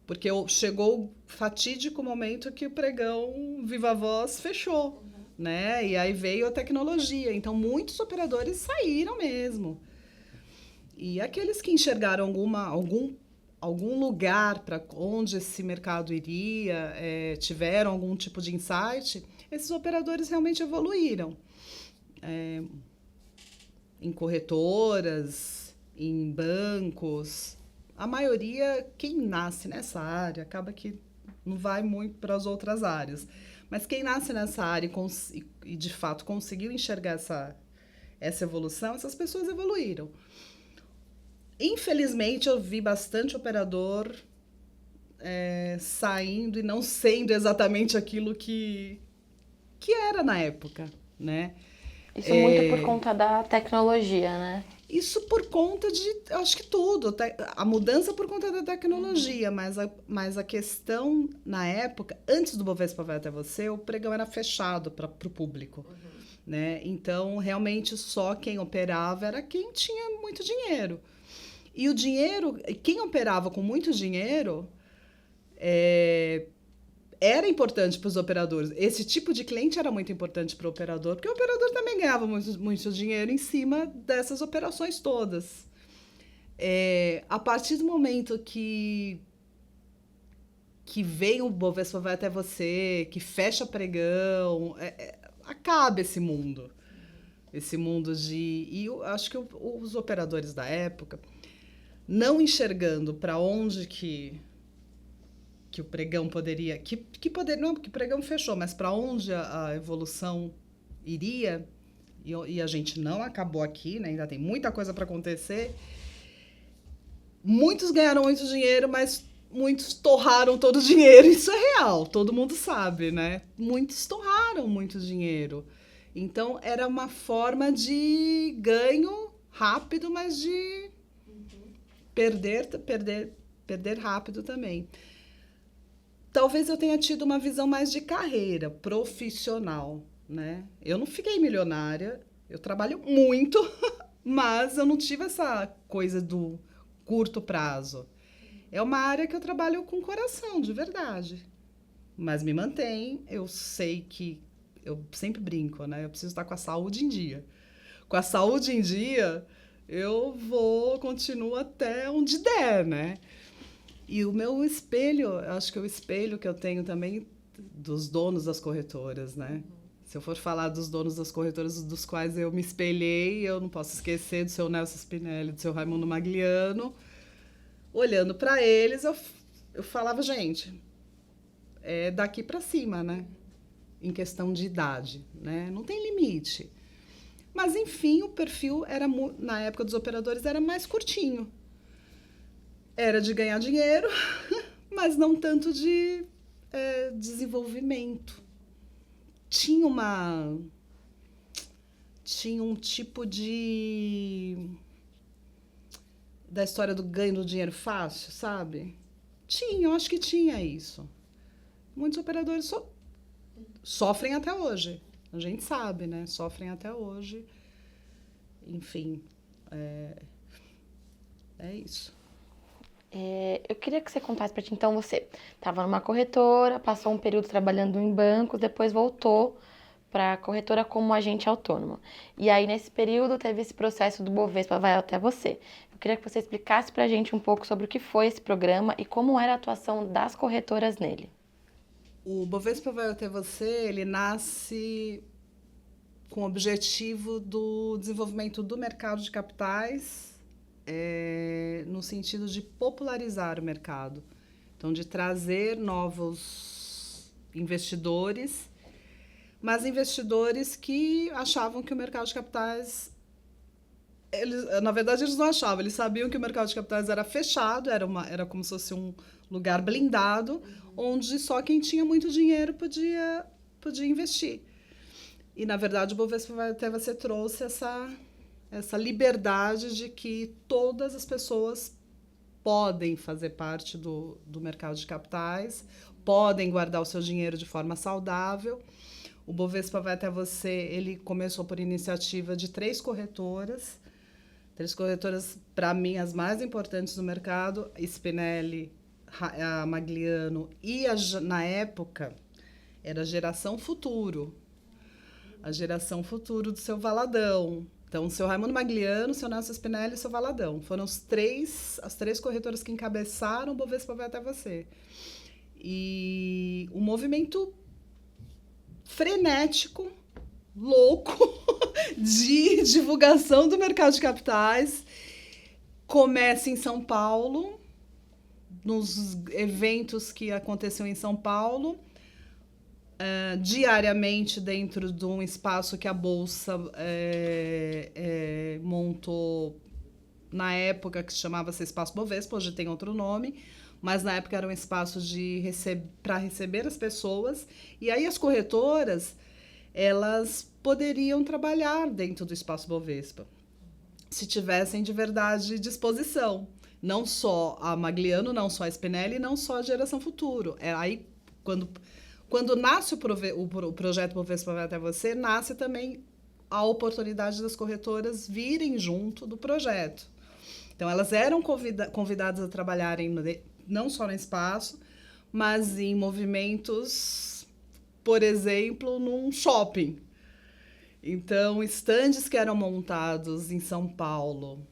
Porque chegou o fatídico momento que o pregão Viva Voz fechou. Né? E aí veio a tecnologia. Então, muitos operadores saíram mesmo. E aqueles que enxergaram algum lugar para onde esse mercado iria, tiveram algum tipo de insight, esses operadores realmente evoluíram. Em corretoras, em bancos. A maioria, quem nasce nessa área, acaba que não vai muito para as outras áreas. Mas quem nasce nessa área e de fato conseguiu enxergar essa evolução, essas pessoas evoluíram. Infelizmente, eu vi bastante operador saindo e não sendo exatamente aquilo que era na época, né? Isso muito por conta da tecnologia, né? Isso por conta de, acho que tudo. A mudança por conta da tecnologia, mas a questão, na época, antes do Bovespa Vai Até Você, o pregão era fechado para o público. Né? Então, realmente, só quem operava era quem tinha muito dinheiro. E o dinheiro, quem operava com muito dinheiro, era importante para os operadores. Esse tipo de cliente era muito importante para o operador, porque o operador também ganhava muito dinheiro em cima dessas operações todas. A partir do momento que vem o Bovespa Vai Até Você, que fecha pregão, acaba esse mundo. Esse mundo de... E eu acho que os operadores da época, não enxergando para onde que o pregão poderia... Não, que o pregão fechou, mas para onde a evolução iria, e a gente não acabou aqui, né? Ainda tem muita coisa para acontecer. Muitos ganharam muito dinheiro, mas muitos torraram todo o dinheiro. Isso é real, todo mundo sabe, né? Muitos torraram muito dinheiro. Então, era uma forma de ganho rápido, mas de perder rápido também. Talvez eu tenha tido uma visão mais de carreira profissional, né? Eu não fiquei milionária, eu trabalho muito, mas eu não tive essa coisa do curto prazo. É uma área que eu trabalho com coração, de verdade. Mas me mantém, eu sei que... Eu sempre brinco, né? Eu preciso estar com a saúde em dia. Com a saúde em dia, eu continuo até onde der, né? E o meu espelho, acho que é o espelho que eu tenho também dos donos das corretoras, né? Se eu for falar dos donos das corretoras dos quais eu me espelhei, eu não posso esquecer do seu Nelson Spinelli, do seu Raimundo Magliano. Olhando para eles, eu falava, gente, é daqui para cima, né? Em questão de idade, né? Não tem limite. Mas, enfim, o perfil era, na época dos operadores, era mais curtinho. Era de ganhar dinheiro, mas não tanto de desenvolvimento. Tinha um tipo da história do ganho do dinheiro fácil, sabe? Eu acho que tinha isso. Muitos operadores sofrem até hoje. A gente sabe, né? Sofrem até hoje. Enfim, é isso. Eu queria que você contasse pra gente, então, você estava numa corretora, passou um período trabalhando em bancos, depois voltou para a corretora como agente autônomo. E aí, nesse período, teve esse processo do Bovespa Vai Até Você. Eu queria que você explicasse pra gente um pouco sobre o que foi esse programa e como era a atuação das corretoras nele. O Bovespa Vai Até Você, ele nasce com o objetivo do desenvolvimento do mercado de capitais, no sentido de popularizar o mercado. Então, de trazer novos investidores, mas investidores que achavam que o mercado de capitais Na verdade, eles não achavam. Eles sabiam que o mercado de capitais era fechado, era como se fosse um lugar blindado, onde só quem tinha muito dinheiro podia investir. E, na verdade, o Bovespa até você trouxe essa liberdade de que todas as pessoas podem fazer parte do mercado de capitais, podem guardar o seu dinheiro de forma saudável. O Bovespa vai até você, ele começou por iniciativa de 3 corretoras, para mim, as mais importantes do mercado, Spinelli, a Magliano e, na época, era a Geração Futuro. A Geração Futuro do seu Valadão. Então, o seu Raimundo Magliano, o seu Nelson Spinelli e o seu Valadão. Foram as 3 corretoras que encabeçaram o Bovespa vai até você. E um movimento frenético, louco, de divulgação do mercado de capitais. Começa em São Paulo, nos eventos que aconteciam em São Paulo, diariamente dentro de um espaço que a Bolsa montou na época, que chamava-se Espaço Bovespa, hoje tem outro nome, mas na época era um espaço para receber as pessoas, e aí as corretoras elas poderiam trabalhar dentro do Espaço Bovespa, se tivessem de verdade disposição. Não só a Magliano, não só a Spinelli, não só a Geração Futuro. Aí, quando nasce o projeto Bovespa vai até você, nasce também a oportunidade das corretoras virem junto do projeto. Então, elas eram convidadas a trabalharem não só no espaço, mas em movimentos, por exemplo, num shopping. Então, estandes que eram montados em São Paulo,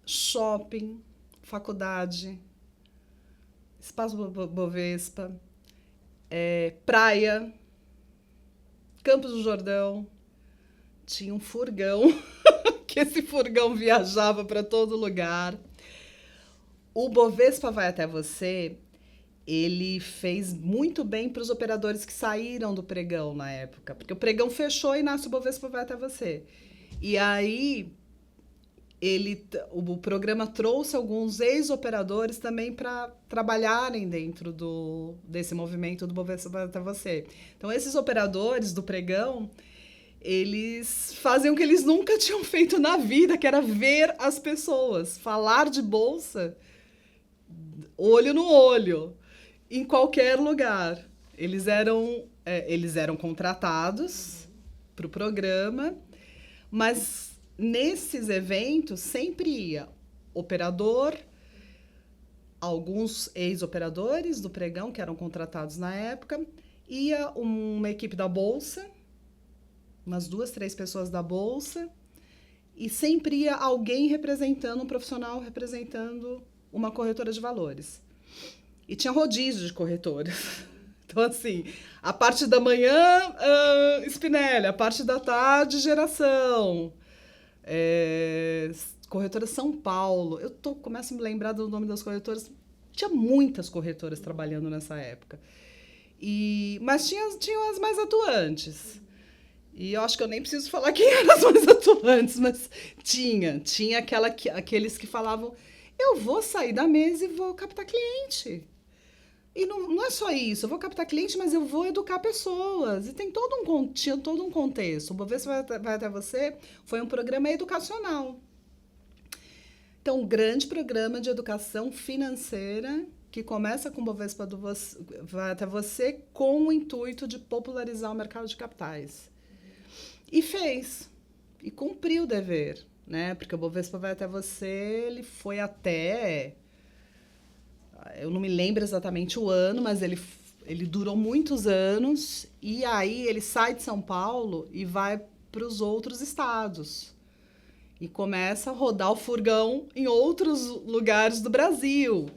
shopping, faculdade, Espaço Bovespa, praia, Campos do Jordão, tinha um furgão, que esse furgão viajava para todo lugar. O Bovespa vai até você, ele fez muito bem para os operadores que saíram do pregão na época, porque o pregão fechou e nasce o Bovespa vai até você. E aí, o programa trouxe alguns ex-operadores também para trabalharem dentro desse movimento do Bovespa vai até você. Então, esses operadores do pregão, eles faziam o que eles nunca tinham feito na vida, que era ver as pessoas, falar de bolsa, olho no olho, em qualquer lugar. Eles eram contratados para o programa, mas nesses eventos sempre ia operador, alguns ex-operadores do pregão que eram contratados na época, ia uma equipe da Bolsa, umas 2, 3 pessoas da Bolsa, e sempre ia alguém representando, um profissional representando uma corretora de valores. E tinha rodízio de corretoras. Então, assim, a parte da manhã, Spinelli, a parte da tarde, Geração. Corretora São Paulo. Começo a me lembrar do nome das corretoras. Tinha muitas corretoras trabalhando nessa época. Mas tinham as mais atuantes. E eu acho que eu nem preciso falar quem eram as mais atuantes, mas tinha aqueles que falavam, eu vou sair da mesa e vou captar cliente. E não é só isso, eu vou captar cliente, mas eu vou educar pessoas. E tinha todo um contexto. O Bovespa vai até você foi um programa educacional. Então, um grande programa de educação financeira que começa com o Bovespa vai até você com o intuito de popularizar o mercado de capitais. E fez. E cumpriu o dever, né? Porque o Bovespa vai até você, ele foi até... Eu não me lembro exatamente o ano, mas ele durou muitos anos. E aí ele sai de São Paulo e vai para os outros estados. E começa a rodar o furgão em outros lugares do Brasil.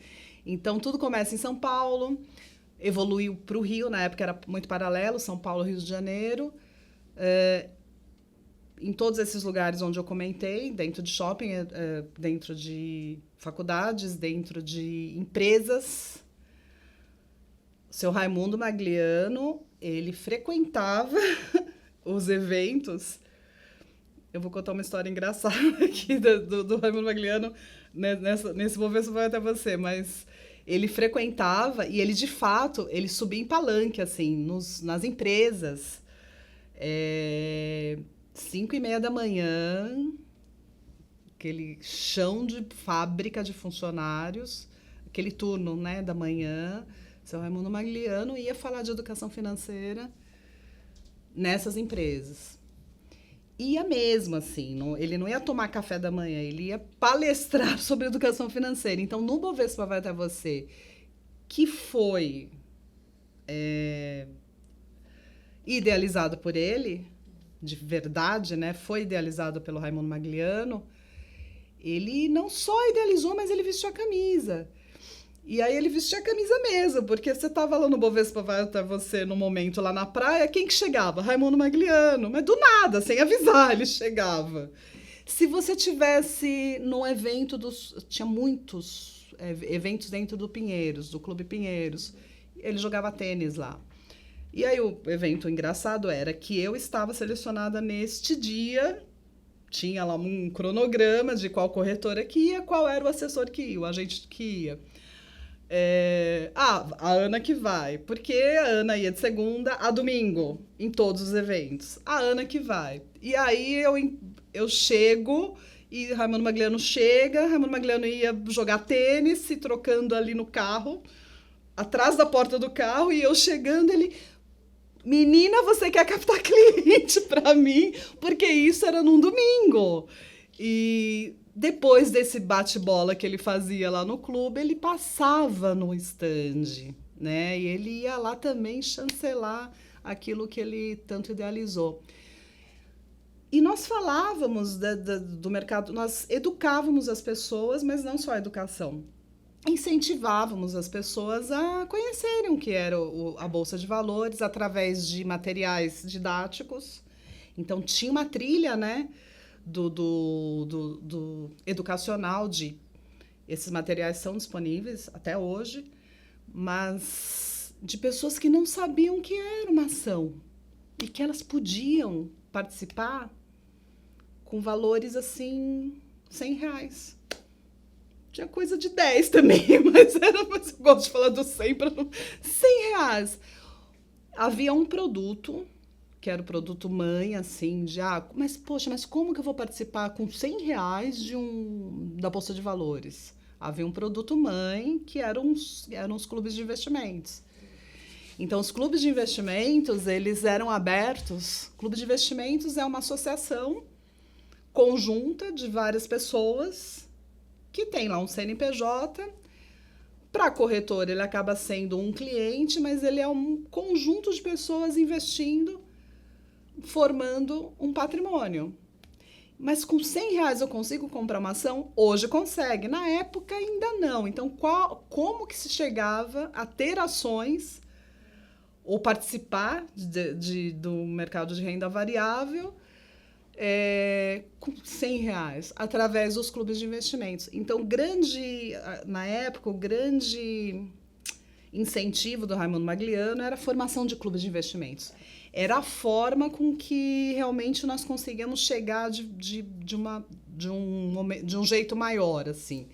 Então, tudo começa em São Paulo, evoluiu para o Rio, na época era muito paralelo, São Paulo, Rio de Janeiro. Em todos esses lugares onde eu comentei, dentro de shopping, dentro de faculdades, dentro de empresas. O seu Raimundo Magliano, ele frequentava os eventos Eu vou contar uma história engraçada aqui do Raimundo Magliano, né, nesse Bovespa Vai Até Você, mas ele frequentava e ele, de fato, ele subia em palanque, assim, nas empresas. 5:30 da manhã, aquele chão de fábrica de funcionários, aquele turno, né, da manhã, seu Raimundo Magliano ia falar de educação financeira nessas empresas. Ia mesmo, assim, ele não ia tomar café da manhã, ele ia palestrar sobre educação financeira. Então, no Bovespa Vai Até Você, que foi idealizado por ele, de verdade, né? Foi idealizado pelo Raimundo Magliano, ele não só idealizou, mas ele vestiu a camisa. E aí ele vestia a camisa mesmo, porque você estava lá no Bovespa Vai Até Você, no momento lá na praia, quem que chegava? Raimundo Magliano, mas do nada, sem avisar, ele chegava. Se você tivesse no evento tinha muitos eventos dentro do Pinheiros, do Clube Pinheiros, ele jogava tênis lá. E aí o evento engraçado era que eu estava selecionada neste dia, tinha lá um cronograma de qual corretora que ia, qual era o assessor que ia, o agente que ia. A Ana que vai, porque a Ana ia de segunda a domingo, em todos os eventos. A Ana que vai. E aí eu chego, e Raimundo Magliano chega, Raimundo Magliano ia jogar tênis, se trocando ali no carro, atrás da porta do carro, e eu chegando, ele... Menina, você quer captar cliente para mim? Porque isso era num domingo. E depois desse bate-bola que ele fazia lá no clube, ele passava no stand, né? E ele ia lá também chancelar aquilo que ele tanto idealizou. E nós falávamos do mercado, nós educávamos as pessoas, mas não só a educação. Incentivávamos as pessoas a conhecerem o que era a Bolsa de Valores através de materiais didáticos. Então, tinha uma trilha, né, do educacional esses materiais são disponíveis até hoje, mas de pessoas que não sabiam o que era uma ação e que elas podiam participar com valores, assim, R$100. Tinha coisa de 10 também, mas eu gosto de falar do 100 para não... R$100. Havia um produto, que era o produto mãe, assim, mas poxa, mas como que eu vou participar com R$100 da Bolsa de Valores? Havia um produto mãe, que eram os clubes de investimentos. Então, os clubes de investimentos, eles eram abertos. Clube de investimentos é uma associação conjunta de várias pessoas que tem lá um CNPJ. Para a corretora, ele acaba sendo um cliente, mas ele é um conjunto de pessoas investindo, formando um patrimônio. Mas com R$100 eu consigo comprar uma ação? Hoje consegue. Na época, ainda não. Então, como que se chegava a ter ações ou participar do mercado de renda variável com R$100, através dos clubes de investimentos. Então, na época, o grande incentivo do Raimundo Magliano era a formação de clubes de investimentos. Era a forma com que realmente nós conseguíamos chegar de um jeito maior, assim.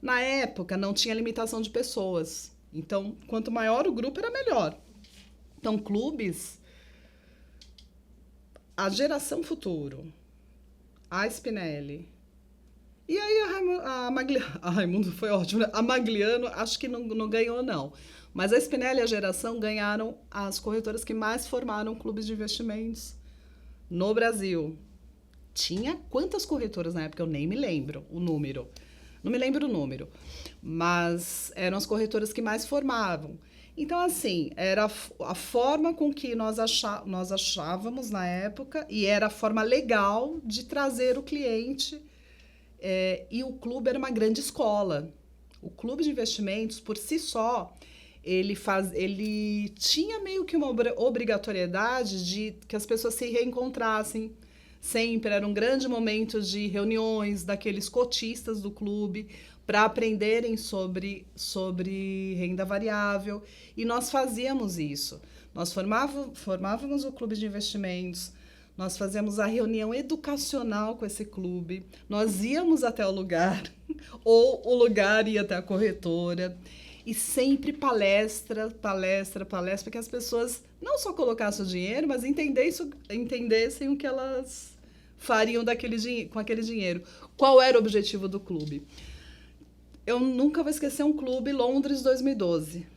Na época, não tinha limitação de pessoas. Então, quanto maior o grupo, era melhor. Então, clubes... A Geração Futuro, a Spinelli. E aí a Raimundo foi ótimo, né? A Magliano acho que não ganhou, não. Mas a Spinelli e a Geração ganharam as corretoras que mais formaram clubes de investimentos no Brasil. Tinha quantas corretoras na época? Eu nem me lembro o número. Não me lembro o número. Mas eram as corretoras que mais formavam. Então, assim, era a forma com que nós achávamos na época, e era a forma legal de trazer o cliente, e o clube era uma grande escola. O clube de investimentos, por si só, ele tinha meio que uma obrigatoriedade de que as pessoas se reencontrassem. Sempre era um grande momento de reuniões daqueles cotistas do clube, para aprenderem sobre renda variável. E nós fazíamos isso. Nós formávamos o clube de investimentos, Nós fazemos a reunião educacional com esse clube, nós íamos até o lugar, ou o lugar ia até a corretora, e sempre palestra, palestra, palestra, para que as pessoas não só colocassem o dinheiro, mas entendessem o que elas fariam com aquele dinheiro. Qual era o objetivo do clube? Eu nunca vou esquecer um clube, Londres 2012.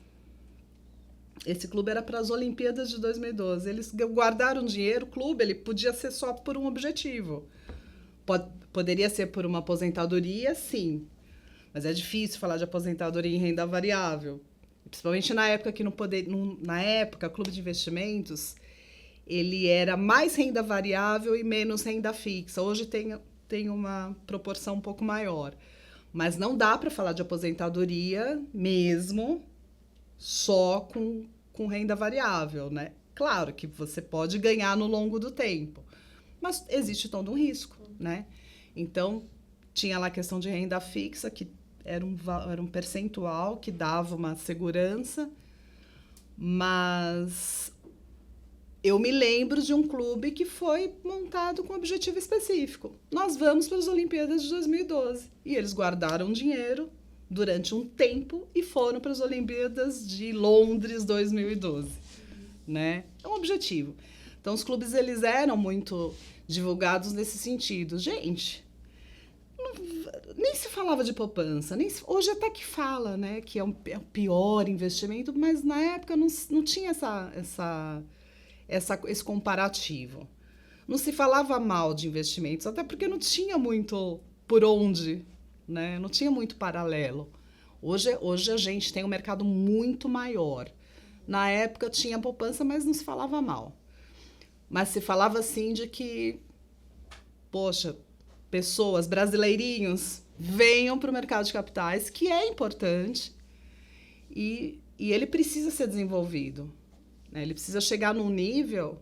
Esse clube era para as Olimpíadas de 2012. Eles guardaram dinheiro, o clube ele podia ser só por um objetivo. Poderia ser por uma aposentadoria, sim. Mas é difícil falar de aposentadoria em renda variável. Principalmente na época que na época, clube de investimentos, ele era mais renda variável e menos renda fixa. Hoje tem uma proporção um pouco maior. Mas não dá para falar de aposentadoria mesmo só com renda variável, né? Claro que você pode ganhar no longo do tempo, mas existe todo um risco, né? Então, tinha lá a questão de renda fixa, que era um percentual que dava uma segurança, mas eu me lembro de um clube que foi montado com um objetivo específico. Nós vamos para as Olimpíadas de 2012. E eles guardaram dinheiro durante um tempo e foram para as Olimpíadas de Londres 2012. Né? É um objetivo. Então, os clubes eles eram muito divulgados nesse sentido. Gente, nem se falava de poupança. Hoje até que fala, né, que é o pior investimento, mas na época não tinha esse comparativo. Não se falava mal de investimentos, até porque não tinha muito por onde, né? Não tinha muito paralelo. Hoje a gente tem um mercado muito maior. Na época tinha poupança, mas não se falava mal. Mas se falava assim de que, poxa, pessoas, brasileirinhos, venham para o mercado de capitais, que é importante, e ele precisa ser desenvolvido. Ele precisa chegar num nível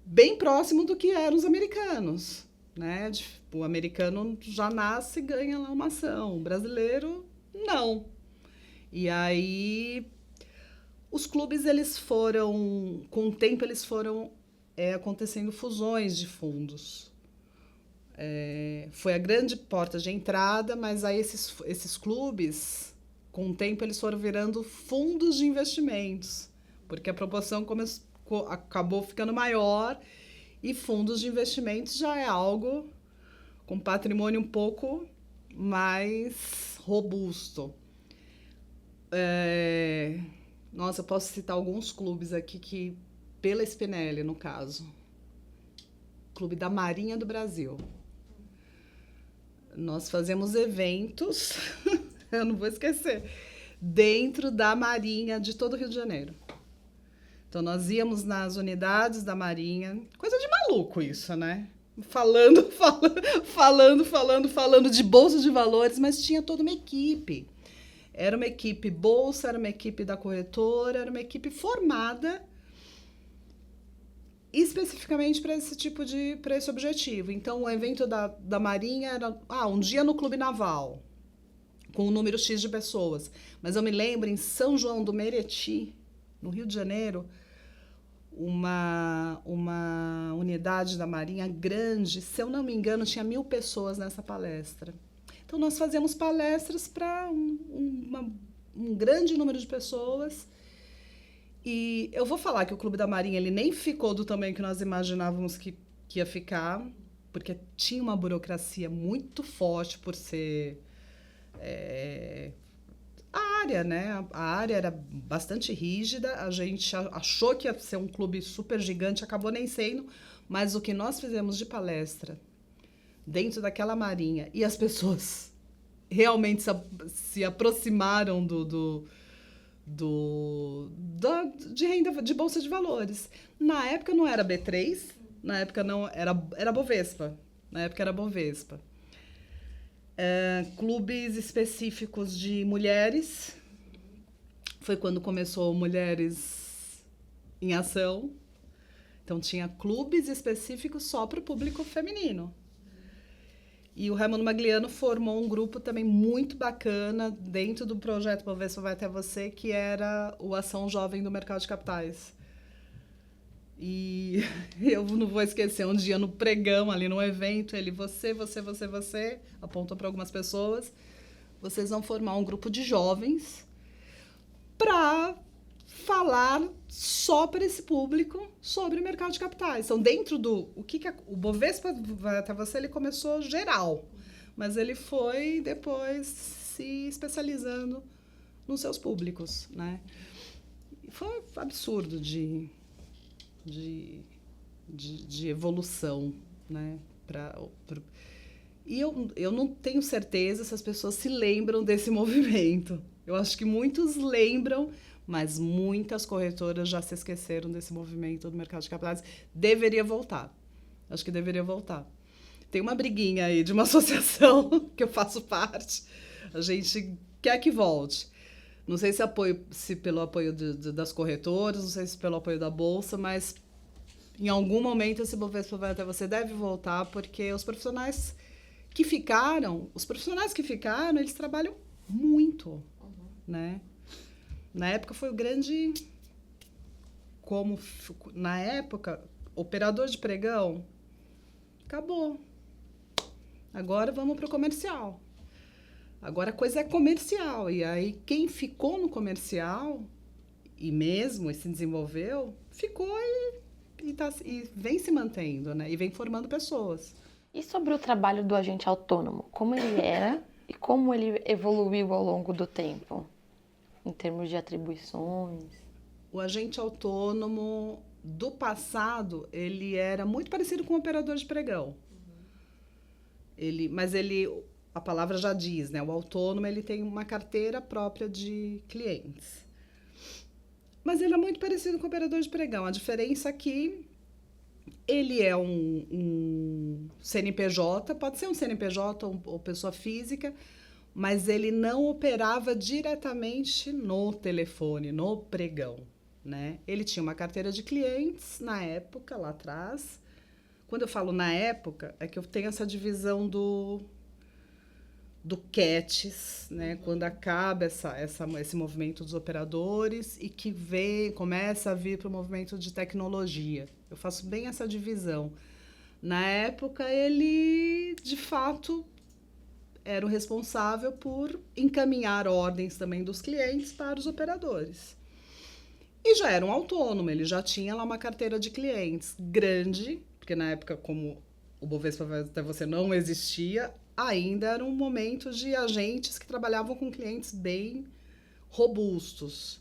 bem próximo do que eram os americanos. Né? O americano já nasce e ganha lá uma ação. O brasileiro, não. E aí, os clubes, com o tempo, eles foram acontecendo fusões de fundos. Foi a grande porta de entrada, mas aí esses clubes... Com o tempo, eles foram virando fundos de investimentos, porque a proporção acabou ficando maior e fundos de investimentos já é algo com patrimônio um pouco mais robusto. Nossa, eu posso citar alguns clubes aqui que, pela Spinelli, no caso. Clube da Marinha do Brasil. Nós fazemos eventos... Eu não vou esquecer, dentro da Marinha de todo o Rio de Janeiro. Então, nós íamos nas unidades da Marinha, coisa de maluco isso, né? Falando de bolsa de valores, mas tinha toda uma equipe. Era uma equipe bolsa, era uma equipe da corretora, era uma equipe formada especificamente para esse objetivo. Então, o evento da Marinha era um dia no Clube Naval, com um número X de pessoas. Mas eu me lembro, em São João do Meriti, no Rio de Janeiro, uma unidade da Marinha grande, se eu não me engano, tinha 1.000 pessoas nessa palestra. Então, nós fazíamos palestras para um grande número de pessoas. E eu vou falar que o Clube da Marinha ele nem ficou do tamanho que nós imaginávamos que ia ficar, porque tinha uma burocracia muito forte por ser... a área, né? A área era bastante rígida, a gente achou que ia ser um clube super gigante, acabou nem sendo, mas o que nós fizemos de palestra dentro daquela marinha, e as pessoas realmente se aproximaram de renda de bolsa de valores. Na época não era B3, na época não era Bovespa, clubes específicos de mulheres. Foi quando começou Mulheres em Ação. Então, tinha clubes específicos só para o público feminino. E o Raimundo Magliano formou um grupo também muito bacana dentro do projeto Bovespa Vai Até Você, que era o Ação Jovem do Mercado de Capitais. E eu não vou esquecer, um dia no pregão, ali no evento, ele, você, apontou para algumas pessoas, vocês vão formar um grupo de jovens para falar só para esse público sobre o mercado de capitais. Então, dentro do... o Bovespa vai até você, ele começou geral, mas ele foi depois se especializando nos seus públicos, né? E foi absurdo de evolução, né? E eu não tenho certeza se as pessoas se lembram desse movimento. Eu acho que muitos lembram, mas muitas corretoras já se esqueceram desse movimento do mercado de capitais. Deveria voltar. Acho que deveria voltar. Tem uma briguinha aí de uma associação que eu faço parte. A gente quer que volte. Não sei se pelo apoio das corretoras, não sei se pelo apoio da Bolsa, mas em algum momento esse Bovespa vai até você, deve voltar, porque os profissionais que ficaram, eles trabalham muito, né? Na época foi o grande... Na época, operador de pregão, acabou. Agora vamos para o comercial. Agora a coisa é comercial. E aí quem ficou no comercial e se desenvolveu, ficou e vem se mantendo, né? E vem formando pessoas. E sobre o trabalho do agente autônomo, como ele era e como ele evoluiu ao longo do tempo, em termos de atribuições? O agente autônomo do passado, ele era muito parecido com o operador de pregão. Mas a palavra já diz, né? O autônomo, ele tem uma carteira própria de clientes. Mas ele é muito parecido com o operador de pregão. A diferença é que ele é um CNPJ, pode ser um CNPJ ou pessoa física, mas ele não operava diretamente no telefone, no pregão, né? Ele tinha uma carteira de clientes na época, lá atrás. Quando eu falo na época, é que eu tenho essa divisão do CATS, né? Quando acaba esse movimento dos operadores e que começa a vir para o movimento de tecnologia. Eu faço bem essa divisão. Na época, ele, de fato, era o responsável por encaminhar ordens também dos clientes para os operadores. E já era um autônomo, ele já tinha lá uma carteira de clientes grande, porque na época, como o Bovespa até você não existia, ainda era um momento de agentes que trabalhavam com clientes bem robustos.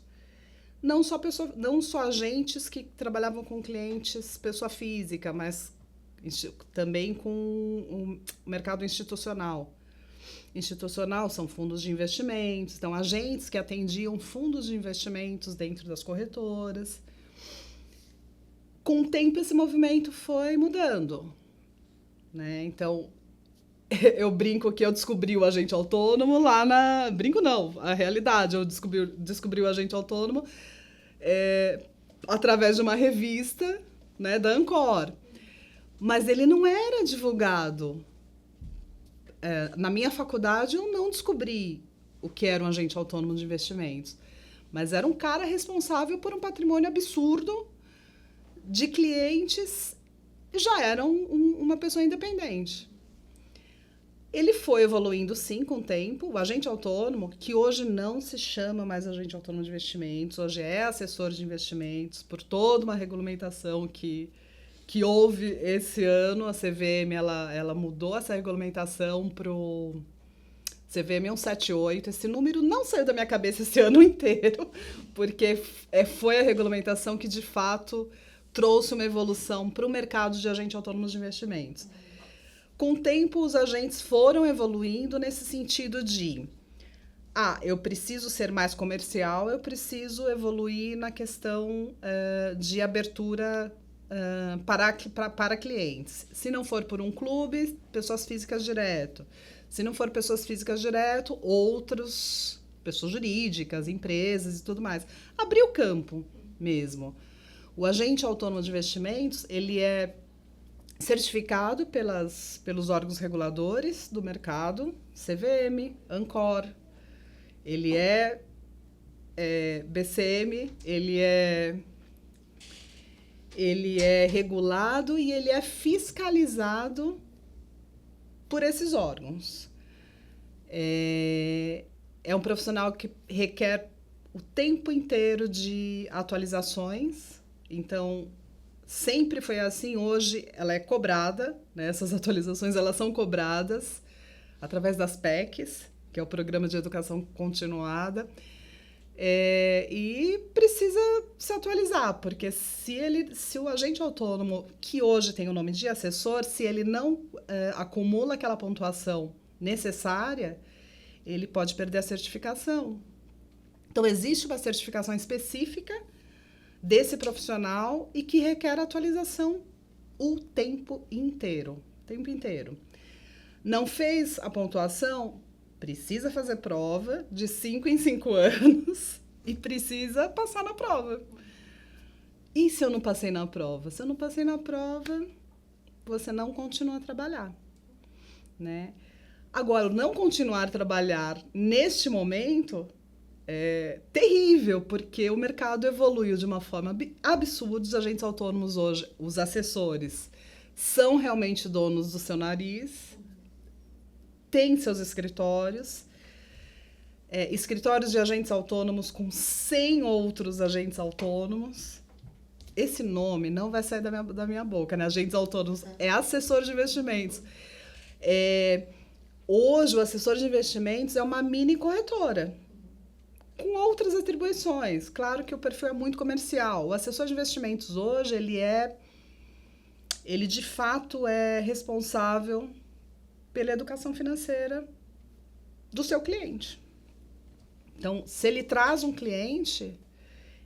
Não só agentes que trabalhavam com clientes pessoa física, mas também com o mercado institucional. Institucional são fundos de investimentos, então agentes que atendiam fundos de investimentos dentro das corretoras. Com o tempo, esse movimento foi mudando, né? Então, eu brinco que eu descobri o agente autônomo lá na... Brinco não, a realidade, eu descobri o agente autônomo através de uma revista, né, da Ancor. Mas ele não era divulgado. Na minha faculdade, eu não descobri o que era um agente autônomo de investimentos. Mas era um cara responsável por um patrimônio absurdo de clientes, já era uma pessoa independente. Ele foi evoluindo, sim, com o tempo. O agente autônomo, que hoje não se chama mais agente autônomo de investimentos, hoje é assessor de investimentos, por toda uma regulamentação que houve esse ano. A CVM ela mudou essa regulamentação para o CVM 178. Esse número não saiu da minha cabeça esse ano inteiro, porque foi a regulamentação que, de fato, trouxe uma evolução para o mercado de agente autônomo de investimentos. Com o tempo, os agentes foram evoluindo nesse sentido de eu preciso ser mais comercial, eu preciso evoluir na questão de abertura para clientes. Se não for por um clube, pessoas físicas direto. Se não for pessoas físicas direto, pessoas jurídicas, empresas e tudo mais. Abrir o campo mesmo. O agente autônomo de investimentos, ele é certificado pelos órgãos reguladores do mercado, CVM, Ancor. Ele é BCM, ele é ele é regulado e ele fiscalizado por esses órgãos. É um profissional que requer o tempo inteiro de atualizações, então sempre foi assim. Hoje ela é cobrada, né? Essas atualizações elas são cobradas através das PECs, que é o Programa de Educação Continuada, e precisa se atualizar, porque se o agente autônomo, que hoje tem o nome de assessor, se ele não acumula aquela pontuação necessária, ele pode perder a certificação. Então, existe uma certificação específica desse profissional e que requer atualização o tempo inteiro. Não fez a pontuação, precisa fazer prova de 5 em 5 anos e precisa passar na prova. E se eu não passei na prova? Se eu não passei na prova, você não continua a trabalhar, né? Agora, não continuar a trabalhar neste momento é terrível, porque o mercado evoluiu de uma forma absurda. Os agentes autônomos hoje, os assessores, são realmente donos do seu nariz, têm seus escritórios, escritórios de agentes autônomos com 100 outros agentes autônomos. Esse nome não vai sair da minha boca, né? Agentes autônomos é assessor de investimentos. Hoje, o assessor de investimentos é uma mini corretora, com outras atribuições. Claro que o perfil é muito comercial. O assessor de investimentos hoje, ele de fato é responsável pela educação financeira do seu cliente. Então, se ele traz um cliente,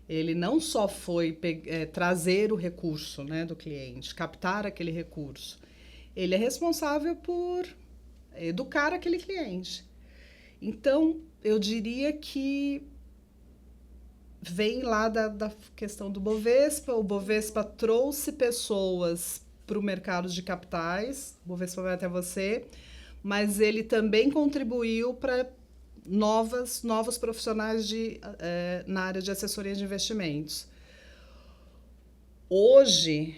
ele não só foi trazer o recurso, né, do cliente, captar aquele recurso, ele é responsável por educar aquele cliente. Então, eu diria que vem lá da questão do Bovespa. O Bovespa trouxe pessoas para o mercado de capitais, o Bovespa vai até você, mas ele também contribuiu para novos profissionais na área de assessoria de investimentos. Hoje,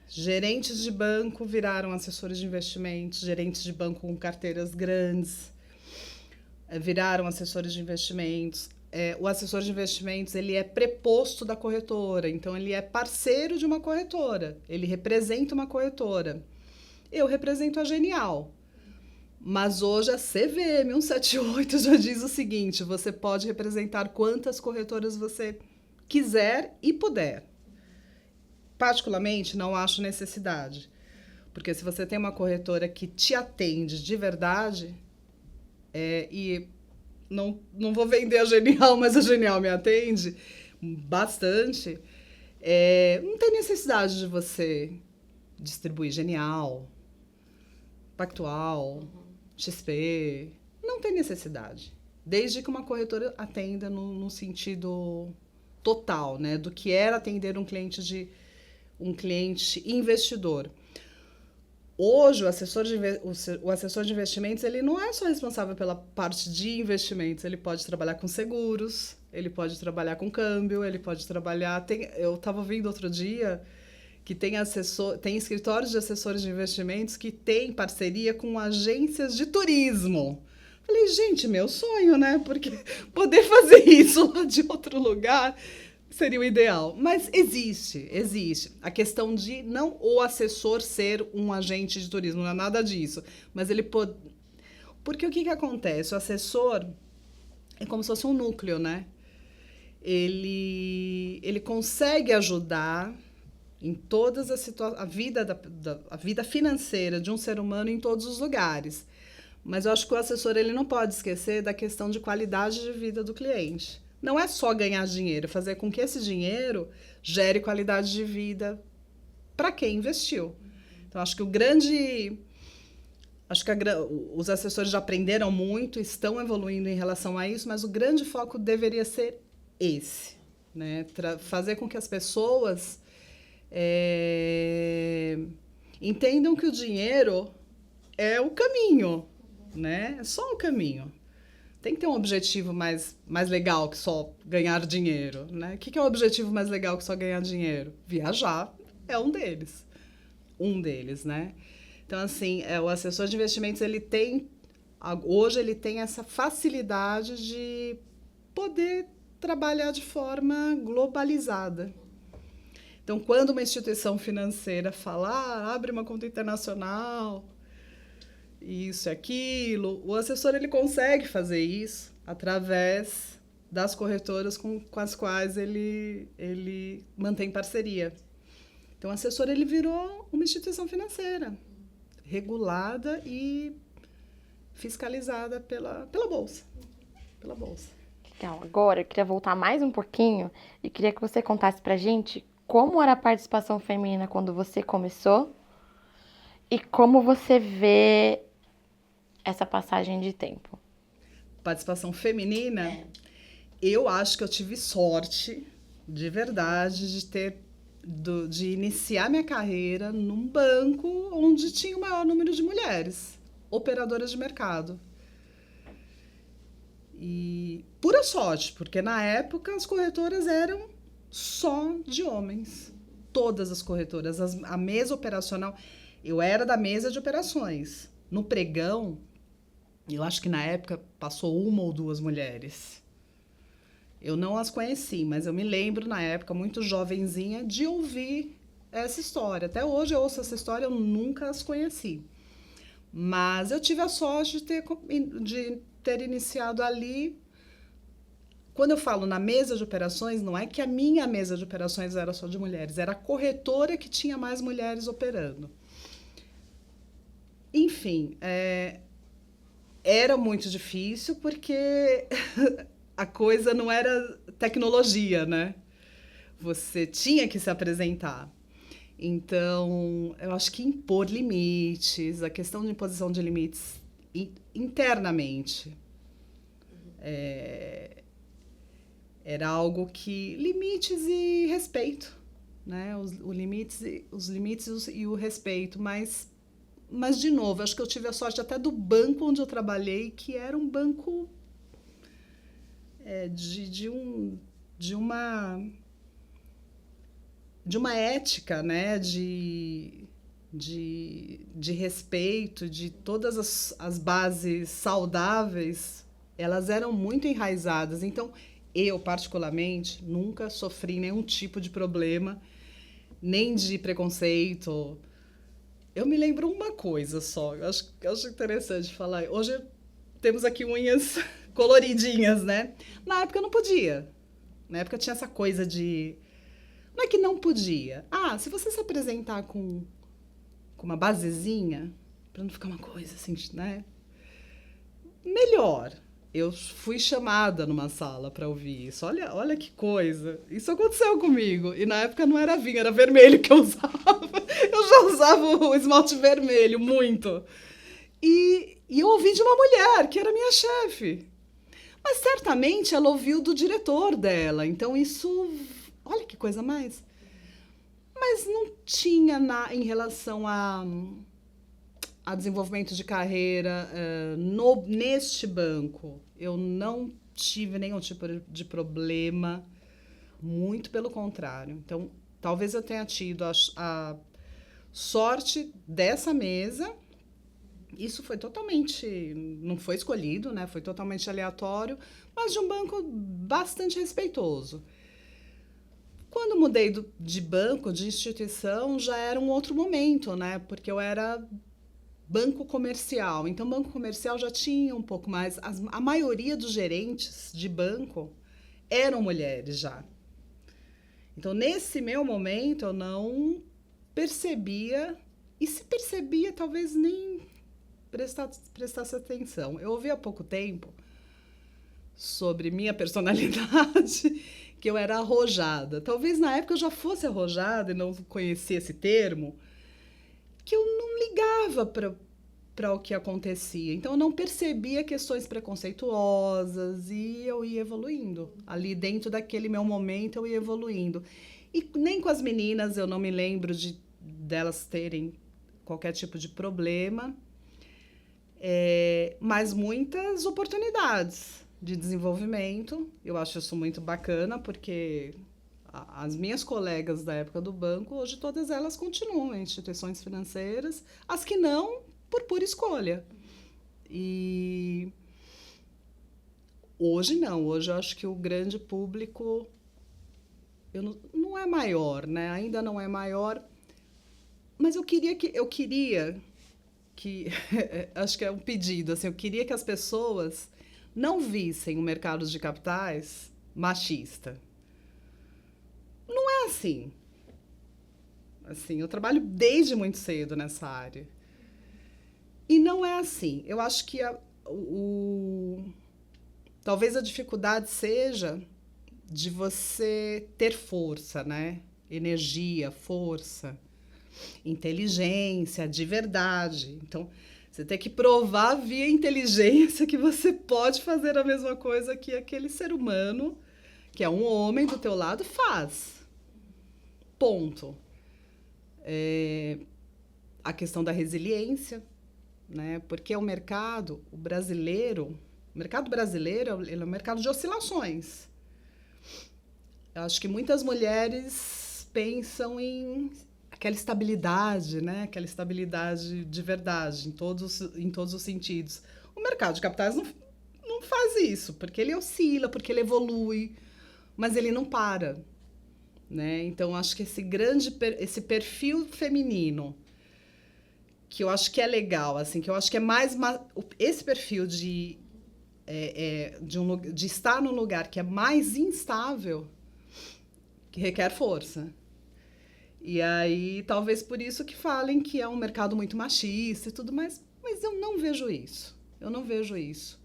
gerentes de banco viraram assessores de investimentos, gerentes de banco com carteiras grandes viraram assessores de investimentos. O assessor de investimentos, ele é preposto da corretora, então ele é parceiro de uma corretora, ele representa uma corretora. Eu represento a Genial, mas hoje a CVM 178 já diz o seguinte: você pode representar quantas corretoras você quiser e puder. Particularmente, não acho necessidade, porque se você tem uma corretora que te atende de verdade, e não vou vender a Genial, mas a Genial me atende bastante, não tem necessidade de você distribuir Genial, Pactual, XP, não tem necessidade. Desde que uma corretora atenda no sentido total, né, do que era atender um cliente investidor. Hoje, o assessor de investimentos, ele não é só responsável pela parte de investimentos, ele pode trabalhar com seguros, ele pode trabalhar com câmbio, ele pode trabalhar... Eu estava vendo outro dia que tem escritórios de assessores de investimentos que têm parceria com agências de turismo. Falei, gente, meu sonho, né? Porque poder fazer isso lá de outro lugar seria o ideal. Mas existe. A questão de não o assessor ser um agente de turismo, não é nada disso. Mas ele pode... Porque o que acontece? O assessor é como se fosse um núcleo, né? Ele consegue ajudar em todas as situações, a vida financeira de um ser humano em todos os lugares. Mas eu acho que o assessor ele não pode esquecer da questão de qualidade de vida do cliente. Não é só ganhar dinheiro, fazer com que esse dinheiro gere qualidade de vida para quem investiu. Então, acho que os assessores já aprenderam muito, estão evoluindo em relação a isso, mas o grande foco deveria ser esse, né? Fazer com que as pessoas entendam que o dinheiro é o caminho, né? É só um caminho. Tem que ter um objetivo mais legal que só ganhar dinheiro, né? O que é um objetivo mais legal que só ganhar dinheiro? Viajar. é um deles. Um deles, né? Então, assim, o assessor de investimentos, hoje ele tem essa facilidade de poder trabalhar de forma globalizada. Então, quando uma instituição financeira fala, abre uma conta internacional, isso e aquilo, o assessor ele consegue fazer isso através das corretoras com as quais ele mantém parceria. Então, o assessor ele virou uma instituição financeira, regulada e fiscalizada pela Bolsa. Pela Bolsa. Legal. Agora, eu queria voltar mais um pouquinho e queria que você contasse pra gente como era a participação feminina quando você começou e como você vê essa passagem de tempo. Participação feminina, eu acho que eu tive sorte, de verdade, de iniciar minha carreira num banco onde tinha o maior número de mulheres, operadoras de mercado. E pura sorte, porque na época as corretoras eram só de homens. Todas as corretoras, a mesa operacional. Eu era da mesa de operações. No pregão, eu acho que na época passou uma ou duas mulheres. Eu não as conheci, mas eu me lembro na época, muito jovenzinha, de ouvir essa história. Até hoje eu ouço essa história, eu nunca as conheci. Mas eu tive a sorte de ter iniciado ali. Quando eu falo na mesa de operações, não é que a minha mesa de operações era só de mulheres, era a corretora que tinha mais mulheres operando. Enfim, era muito difícil porque a coisa não era tecnologia, né? Você tinha que se apresentar. Então, eu acho que impor limites, a questão de imposição de limites internamente, era algo que... Limites e respeito, né? Os limites e o respeito, mas, de novo, acho que eu tive a sorte até do banco onde eu trabalhei, que era um banco de uma ética, né? De respeito, de todas as bases saudáveis, elas eram muito enraizadas. Então, eu, particularmente, nunca sofri nenhum tipo de problema, nem de preconceito. Eu me lembro uma coisa só, eu acho interessante falar. Hoje temos aqui unhas coloridinhas, né? Na época eu não podia. Na época tinha essa coisa de... Não é que não podia. Se você se apresentar com uma basezinha, pra não ficar uma coisa assim, né? Melhor. Eu fui chamada numa sala para ouvir isso. Olha que coisa. Isso aconteceu comigo. E na época não era vinho, era vermelho que eu usava. Eu já usava o esmalte vermelho, muito. E eu ouvi de uma mulher, que era minha chefe. Mas certamente ela ouviu do diretor dela. Então isso... Olha que coisa mais. Mas não tinha em relação a desenvolvimento de carreira neste banco. Eu não tive nenhum tipo de problema, muito pelo contrário. Então, talvez eu tenha tido a sorte dessa mesa. Isso foi totalmente... Não foi escolhido, né? Foi totalmente aleatório, mas de um banco bastante respeitoso. Quando mudei de banco, de instituição, já era um outro momento, né? Porque eu era banco comercial. Então, banco comercial já tinha um pouco mais... A maioria dos gerentes de banco eram mulheres já. Então, nesse meu momento, eu não percebia... E se percebia, talvez nem prestasse atenção. Eu ouvi há pouco tempo sobre minha personalidade... que eu era arrojada. Talvez na época eu já fosse arrojada e não conhecia esse termo, que eu não ligava para o que acontecia. Então, eu não percebia questões preconceituosas e eu ia evoluindo. Ali dentro daquele meu momento, eu ia evoluindo. E nem com as meninas eu não me lembro delas terem qualquer tipo de problema, mas muitas oportunidades de desenvolvimento. Eu acho isso muito bacana, porque As minhas colegas da época do banco, hoje todas elas continuam em instituições financeiras, as que não, por pura escolha. E hoje não, hoje eu acho que o grande público não é maior, né? Ainda não é maior, mas eu queria que acho que é um pedido, assim, eu queria que as pessoas não vissem o mercado de capitais machista. Não é assim. Assim, eu trabalho desde muito cedo nessa área. E não é assim. Eu acho que talvez a dificuldade seja de você ter força, né? Energia, força, inteligência, de verdade. Então, você tem que provar via inteligência que você pode fazer a mesma coisa que aquele ser humano, que é um homem do teu lado, faz. Ponto. A questão da resiliência, né? Porque o mercado brasileiro, ele é um mercado de oscilações. Eu acho que muitas mulheres pensam em aquela estabilidade, né? Aquela estabilidade de verdade, em todos os sentidos. O mercado de capitais não faz isso, porque ele oscila, porque ele evolui, mas ele não para, né? Então, acho que esse perfil feminino, que eu acho que é legal, assim, que eu acho que é mais esse perfil de estar num lugar que é mais instável, que requer força. E aí, talvez por isso que falem que é um mercado muito machista e tudo, mas eu não vejo isso. Eu não vejo isso.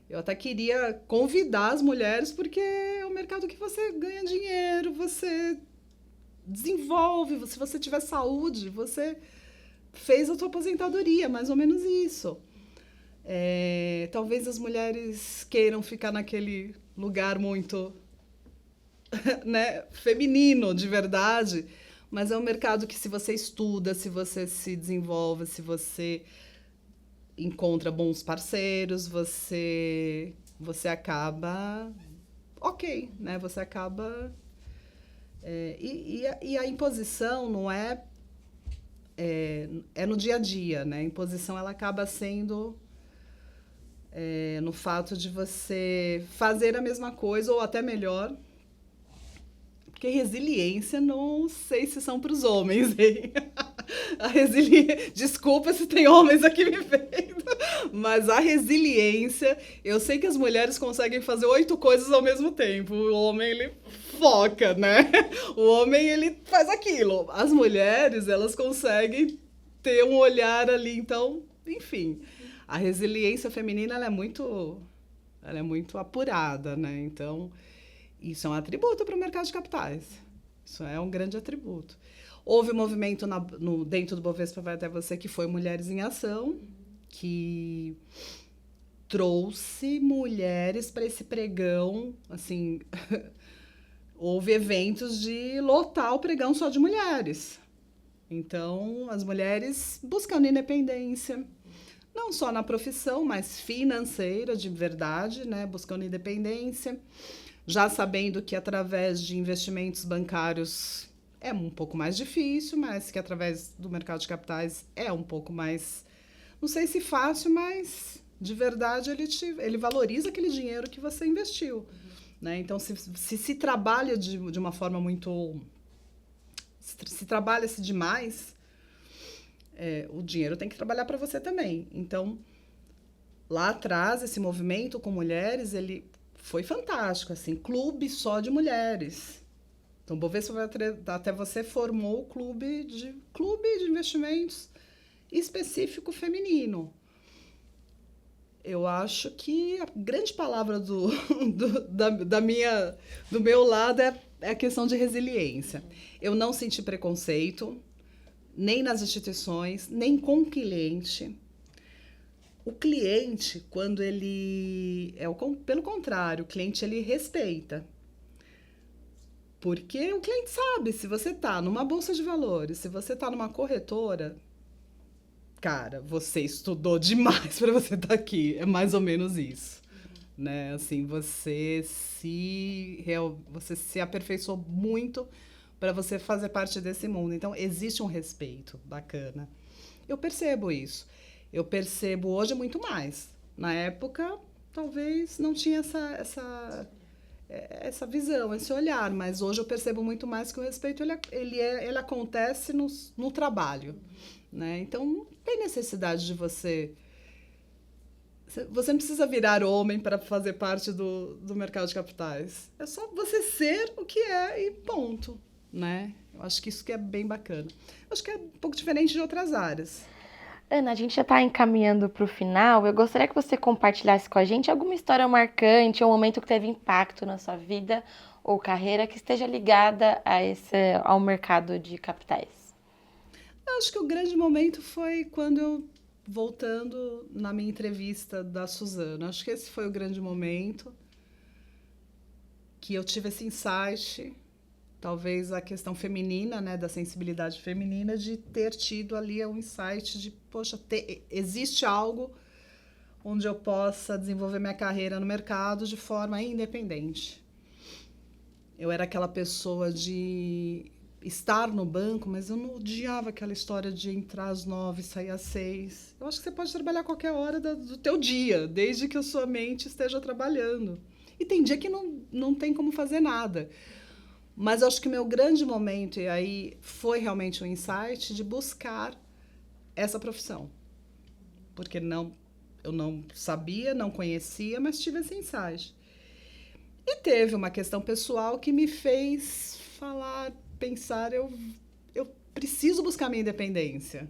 Eu até queria convidar as mulheres, porque é um mercado que você ganha dinheiro, você desenvolve, se você tiver saúde, você fez a sua aposentadoria, mais ou menos isso. Talvez as mulheres queiram ficar naquele lugar muito né, feminino, de verdade, mas é um mercado que, se você estuda, se você se desenvolve, se você encontra bons parceiros, você acaba ok, né? Você acaba... E a imposição não é no dia a dia, né? A imposição, ela acaba sendo no fato de você fazer a mesma coisa ou até melhor. Porque resiliência, não sei se são para os homens, hein? Desculpa se tem homens aqui me vendo, mas a resiliência, eu sei que as mulheres conseguem fazer 8 coisas ao mesmo tempo. O homem, ele foca, né? O homem, ele faz aquilo. As mulheres, elas conseguem ter um olhar ali. Então, enfim, a resiliência feminina, ela é muito apurada, né? Então, isso é um atributo para o mercado de capitais. Isso é um grande atributo. Houve um movimento dentro do Bovespa Vai Até Você, que foi Mulheres em Ação, que trouxe mulheres para esse pregão. Assim, houve eventos de lotar o pregão só de mulheres. Então, as mulheres buscando independência, não só na profissão, mas financeira, de verdade, né? Buscando independência, já sabendo que através de investimentos bancários é um pouco mais difícil, mas que através do mercado de capitais é um pouco mais, não sei se fácil, mas de verdade ele valoriza aquele dinheiro que você investiu. Né? Então, se trabalha de uma forma muito... Se trabalha-se demais, o dinheiro tem que trabalhar para você também. Então, lá atrás, esse movimento com mulheres, ele foi fantástico, assim, clube só de mulheres. Então, o Bovespa Vai Até Você formou o clube de investimentos específico feminino. Eu acho que a grande palavra do meu lado é a questão de resiliência. Eu não senti preconceito, nem nas instituições, nem com o cliente. O cliente, quando ele... pelo contrário, o cliente, ele respeita. Porque o cliente sabe, se você está numa bolsa de valores, se você está numa corretora, cara, você estudou demais para você estar aqui. É mais ou menos isso. né? Assim, você se aperfeiçoou muito para você fazer parte desse mundo. Então, existe um respeito bacana. Eu percebo isso. Eu percebo hoje muito mais. Na época, talvez não tinha essa visão, esse olhar, mas hoje eu percebo muito mais que o respeito ele acontece no trabalho, né? Então, não tem necessidade de você não precisa virar homem para fazer parte do mercado de capitais. É só você ser o que é e ponto, né? Eu acho que isso que é bem bacana. Eu acho que é um pouco diferente de outras áreas. Ana, a gente já está encaminhando para o final. Eu gostaria que você compartilhasse com a gente alguma história marcante, ou um momento que teve impacto na sua vida ou carreira que esteja ligada ao mercado de capitais. Eu acho que o grande momento foi quando voltando na minha entrevista da Suzana. Acho que esse foi o grande momento que eu tive esse insight, talvez a questão feminina, né, da sensibilidade feminina, de ter tido ali um insight de, poxa, existe algo onde eu possa desenvolver minha carreira no mercado de forma independente. Eu era aquela pessoa de estar no banco, mas eu não odiava aquela história de entrar às 9 e sair às 6. Eu acho que você pode trabalhar a qualquer hora do teu dia, desde que a sua mente esteja trabalhando. E tem dia que não tem como fazer nada. Mas eu acho que o meu grande momento, e aí foi realmente um insight, de buscar essa profissão. Porque eu não sabia, não conhecia, mas tive esse insight. E teve uma questão pessoal que me fez pensar, eu preciso buscar minha independência.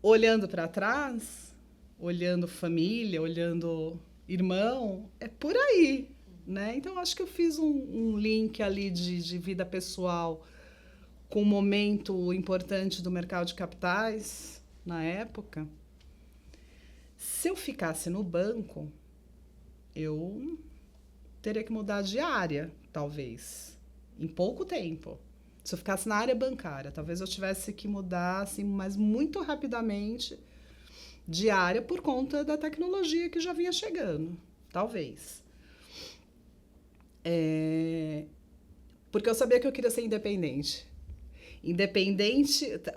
Olhando para trás, olhando família, olhando irmão, é por aí, né? Então, acho que eu fiz um link ali de vida pessoal com um momento importante do mercado de capitais, na época. Se eu ficasse no banco, eu teria que mudar de área, talvez, em pouco tempo. Se eu ficasse na área bancária, talvez eu tivesse que mudar, assim, mas muito rapidamente de área por conta da tecnologia que já vinha chegando, talvez. Porque eu sabia que eu queria ser independente.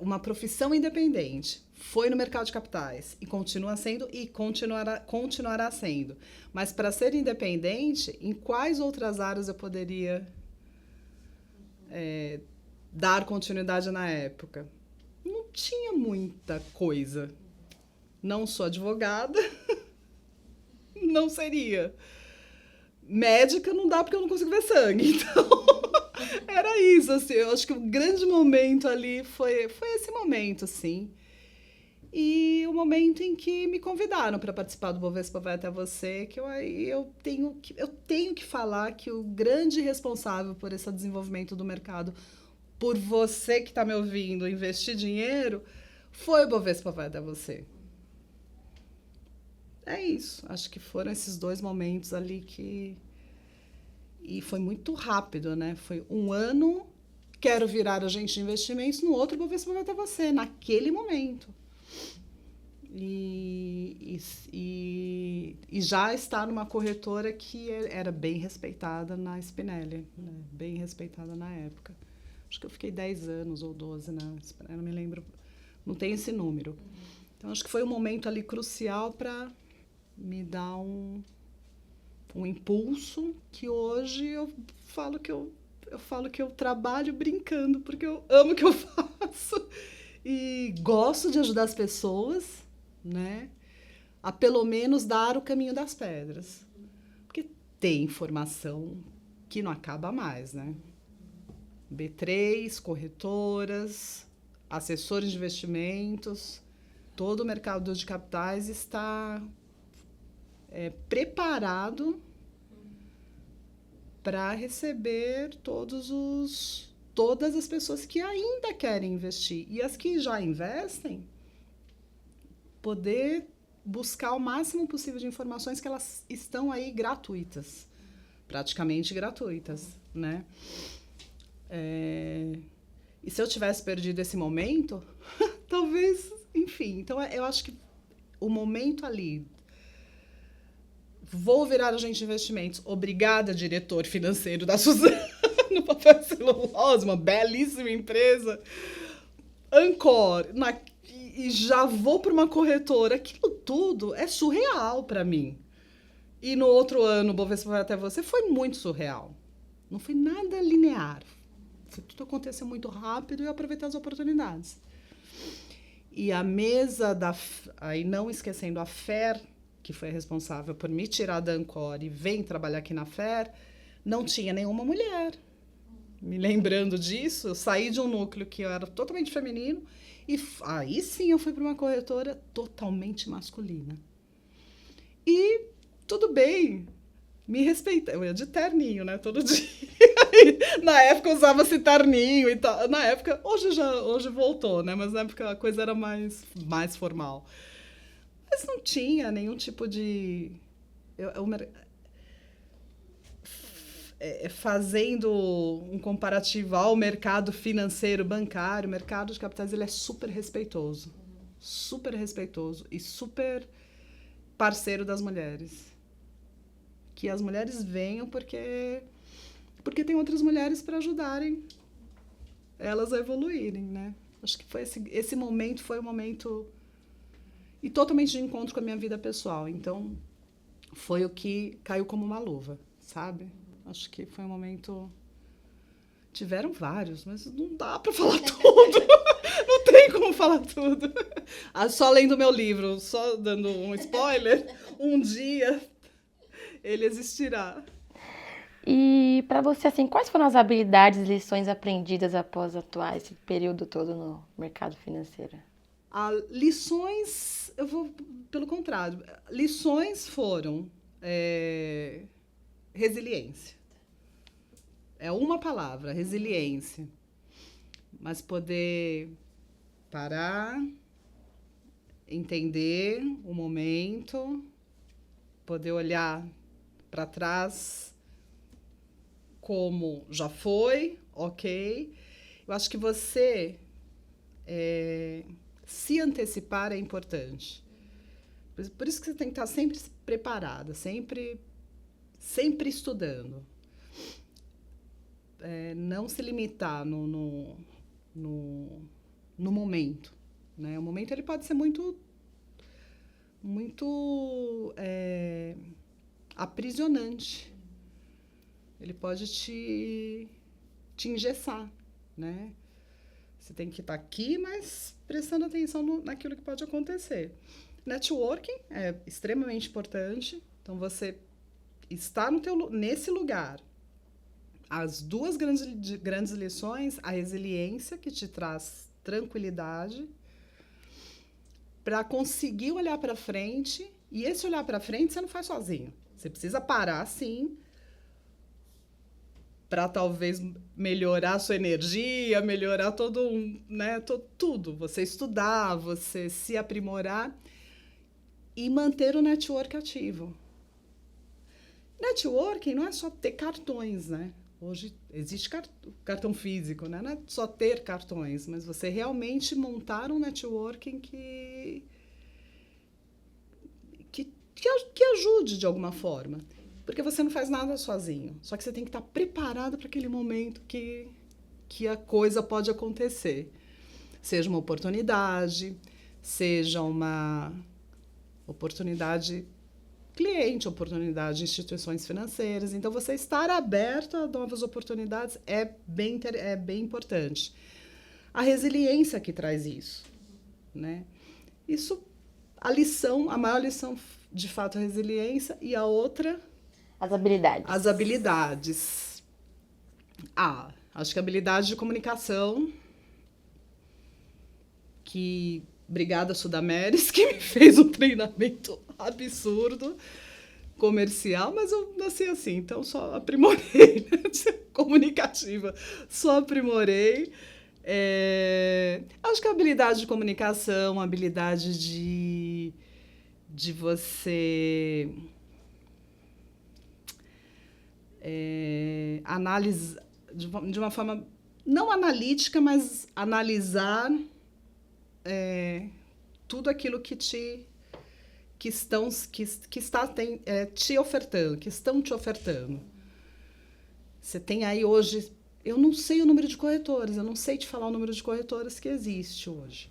Uma profissão independente. Foi no mercado de capitais e continua sendo e continuará sendo. Mas para ser independente, em quais outras áreas eu poderia dar continuidade na época? Não tinha muita coisa. Não sou advogada, não seria. Médica não dá porque eu não consigo ver sangue. Então, era isso, assim. Eu acho que o grande momento ali foi esse momento, assim. E o momento em que me convidaram para participar do Bovespa Vai Até Você, que eu tenho que falar que o grande responsável por esse desenvolvimento do mercado, por você que está me ouvindo investir dinheiro, foi o Bovespa Vai Até Você. É isso. Acho que foram esses 2 momentos ali que... E foi muito rápido, né? Foi um ano, quero virar agente de investimentos, no outro Bovespa Vai Até Você, naquele momento. E já estar numa corretora que era bem respeitada na Spinelli, né? Bem respeitada na época. Acho que eu fiquei 10 anos ou 12 na Spinelli, não me lembro, não tem esse número. Então, acho que foi um momento ali crucial para me dar um impulso que hoje eu falo que eu trabalho brincando, porque eu amo o que eu faço e gosto de ajudar as pessoas, né, a pelo menos dar o caminho das pedras. Porque tem informação que não acaba mais, né? B3, corretoras, assessores de investimentos, todo o mercado de capitais está preparado para receber todas as pessoas que ainda querem investir. E as que já investem, poder buscar o máximo possível de informações que elas estão aí gratuitas, praticamente gratuitas, né? E se eu tivesse perdido esse momento, talvez, enfim. Então, eu acho que o momento ali Vou virar agente de investimentos. Obrigada, diretor financeiro da Suzano, no papel celulose, uma belíssima empresa. Ancor, e já vou para uma corretora. Aquilo tudo é surreal para mim. E no outro ano, o Bovespa vai até você, foi muito surreal. Não foi nada linear. Tudo aconteceu muito rápido e eu aproveitei as oportunidades. E a mesa aí não esquecendo a FER, que foi responsável por me tirar da Ancor e vem trabalhar aqui na FER, não tinha nenhuma mulher. Me lembrando disso, eu saí de um núcleo que eu era totalmente feminino e aí sim eu fui para uma corretora totalmente masculina. E tudo bem, me respeita. Eu ia de terninho, né, todo dia. Na época usava-se terninho e tal. Na época, hoje voltou, né, mas na época a coisa era mais formal. Mas não tinha nenhum tipo de... fazendo um comparativo ao mercado financeiro, bancário, o mercado de capitais, ele é super respeitoso e super parceiro das mulheres. Que as mulheres venham porque tem outras mulheres para ajudarem elas a evoluírem, né? Acho que foi esse momento foi um momento e totalmente de encontro com a minha vida pessoal. Então, foi o que caiu como uma luva, sabe? Acho que foi um momento... Tiveram vários, mas não dá para falar tudo. Não tem como falar tudo. Só lendo meu livro, só dando um spoiler, um dia ele existirá. E para você, assim, quais foram as habilidades e lições aprendidas após atuar esse período todo no mercado financeiro? Lições, eu vou pelo contrário. Lições foram resiliência. É uma palavra, resiliência. Mas poder parar, entender o momento, poder olhar para trás como já foi, ok. Eu acho que você se antecipar é importante. Por isso que você tem que estar sempre preparada, sempre estudando. Não se limitar no momento, né? O momento ele pode ser muito aprisionante. Ele pode te engessar, né? Você tem que estar aqui, mas prestando atenção naquilo que pode acontecer. Networking é extremamente importante. Então, você está nesse lugar. As duas grandes lições, a resiliência, que te traz tranquilidade, para conseguir olhar para frente. E esse olhar para frente você não faz sozinho. Você precisa parar, sim, para talvez melhorar a sua energia, melhorar tudo. Você estudar, você se aprimorar e manter o network ativo. Networking não é só ter cartões, né? Hoje existe cartão físico, né? Não é só ter cartões, mas você realmente montar um networking que ajude de alguma forma. Porque você não faz nada sozinho. Só que você tem que estar preparado para aquele momento que a coisa pode acontecer. Seja uma oportunidade, seja uma oportunidade cliente, oportunidade de instituições financeiras. Então, você estar aberto a novas oportunidades é bem importante. A resiliência que traz isso, né? Isso, a maior lição, de fato, é a resiliência, e a outra... As habilidades. As habilidades. Acho que a habilidade de comunicação, que... Obrigada, Sudameris, que me fez um treinamento absurdo, comercial, mas eu nasci assim, então só aprimorei, né? Comunicativa, só aprimorei. Acho que a habilidade de comunicação, a habilidade de você analisar de uma forma não analítica, mas analisar tudo aquilo que te ofertando, que estão te ofertando. Você tem aí hoje, eu não sei o número de corretoras, eu não sei te falar o número de corretoras que existe hoje.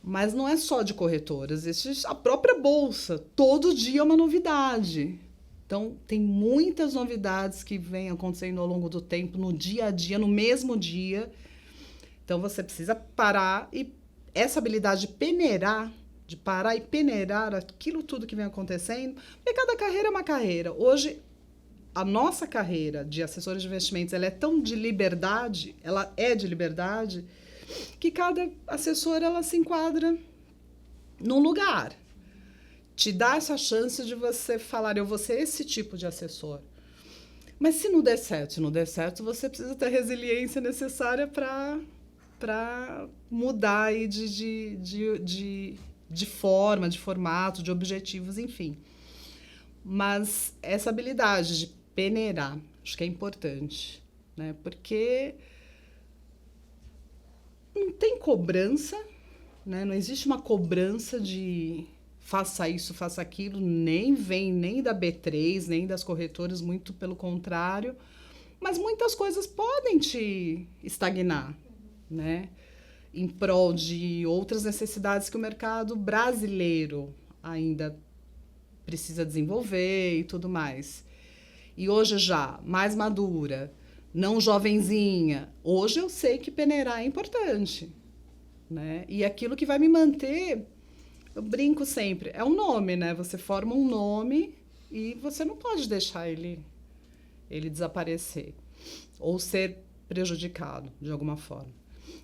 Mas não é só de corretoras, existe a própria bolsa. Todo dia é uma novidade. Então, tem muitas novidades que vêm acontecendo ao longo do tempo, no dia a dia, no mesmo dia. Então, você precisa parar e essa habilidade de parar e peneirar aquilo tudo que vem acontecendo, porque cada carreira é uma carreira. Hoje, a nossa carreira de assessora de investimentos, ela é tão de liberdade, que cada assessora ela se enquadra num lugar. Te dá essa chance de você falar, eu vou ser esse tipo de assessor. Mas se não der certo, você precisa ter a resiliência necessária para mudar aí de forma, de formato, de objetivos, enfim. Mas essa habilidade de peneirar, acho que é importante, né? Porque não tem cobrança, né? Não existe uma cobrança de faça isso, faça aquilo, nem vem nem da B3, nem das corretoras, muito pelo contrário. Mas muitas coisas podem te estagnar, né? Em prol de outras necessidades que o mercado brasileiro ainda precisa desenvolver e tudo mais. E hoje já, mais madura, não jovenzinha, hoje eu sei que peneirar é importante, né? E aquilo que vai me manter, eu brinco sempre, é um nome, né? Você forma um nome e você não pode deixar ele desaparecer ou ser prejudicado de alguma forma.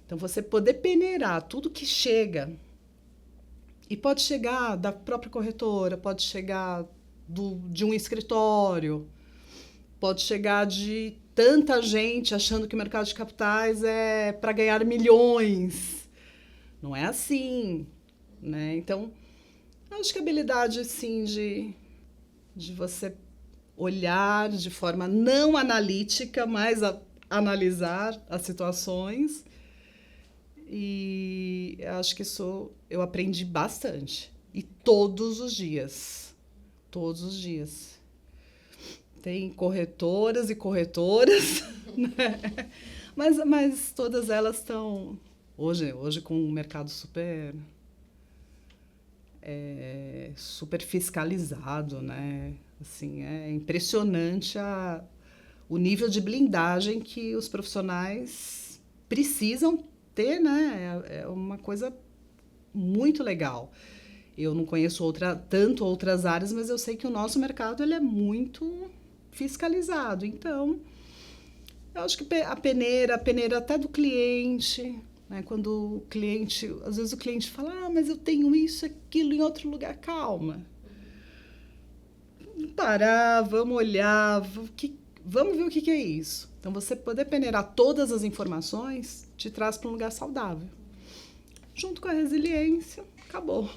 Então, você poder peneirar tudo que chega, e pode chegar da própria corretora, pode chegar de um escritório, pode chegar de tanta gente achando que o mercado de capitais é para ganhar milhões. Não é assim, né? Então, acho que a habilidade, assim, de você olhar de forma não analítica, mas analisar as situações. E acho que isso eu aprendi bastante. E todos os dias. Todos os dias. Tem corretoras e corretoras, né? Mas todas elas estão... Hoje com um mercado super fiscalizado, né? Assim, é impressionante o nível de blindagem que os profissionais precisam ter, né? É uma coisa muito legal. Eu não conheço tanto outras áreas, mas eu sei que o nosso mercado ele é muito fiscalizado. Então, eu acho que a peneira até do cliente, né? Quando o cliente, às vezes o cliente fala, mas eu tenho isso, aquilo em outro lugar. Calma. Parar, vamos olhar, vamos ver o que é isso. Então, você poder peneirar todas as informações te traz para um lugar saudável. Junto com a resiliência, acabou.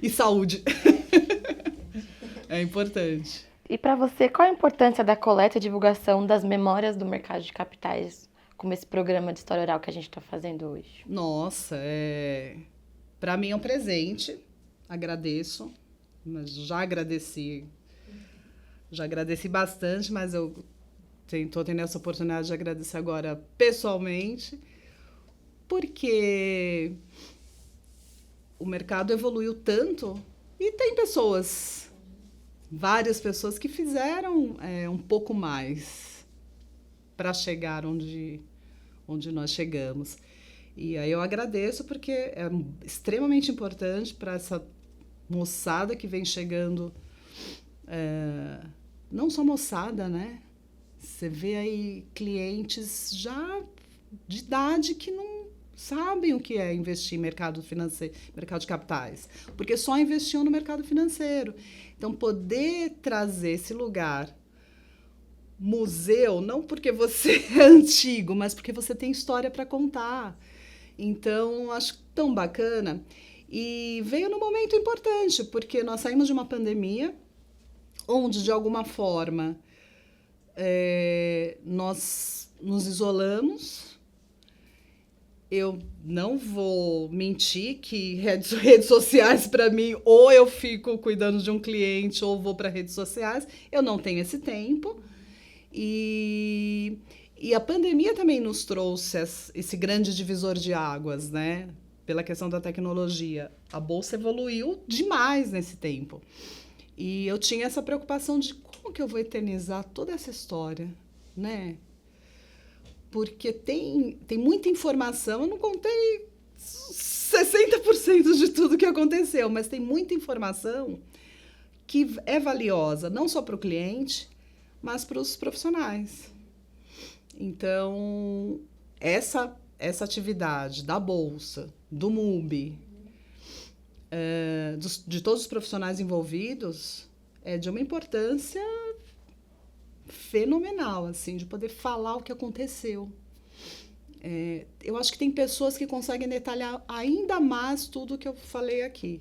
E saúde. É importante. E para você, qual a importância da coleta e divulgação das memórias do mercado de capitais, como esse programa de história oral que a gente está fazendo hoje? Nossa, para mim é um presente. Agradeço. Mas já agradeci bastante, mas eu estou tendo essa oportunidade de agradecer agora pessoalmente, porque o mercado evoluiu tanto e tem várias pessoas que fizeram um pouco mais para chegar onde nós chegamos. E aí eu agradeço porque é extremamente importante para essa moçada que vem chegando, não só moçada, né? Você vê aí clientes já de idade que não sabem o que é investir em mercado financeiro, mercado de capitais, porque só investiam no mercado financeiro. Então, poder trazer esse lugar, museu, não porque você é antigo, mas porque você tem história para contar. Então, acho tão bacana. E veio num momento importante, porque nós saímos de uma pandemia, onde, de alguma forma, nós nos isolamos Eu não vou mentir que redes sociais, para mim, ou eu fico cuidando de um cliente ou vou para redes sociais. Eu não tenho esse tempo. E a pandemia também nos trouxe esse grande divisor de águas, né? Pela questão da tecnologia. A bolsa evoluiu demais nesse tempo. E eu tinha essa preocupação de como que eu vou eternizar toda essa história, né? Porque tem muita informação, eu não contei 60% de tudo que aconteceu, mas tem muita informação que é valiosa, não só para o cliente, mas para os profissionais. Então, essa atividade da Bolsa, do MUBI, de todos os profissionais envolvidos, é de uma importância fenomenal, assim, de poder falar o que aconteceu. Eu acho que tem pessoas que conseguem detalhar ainda mais tudo o que eu falei aqui.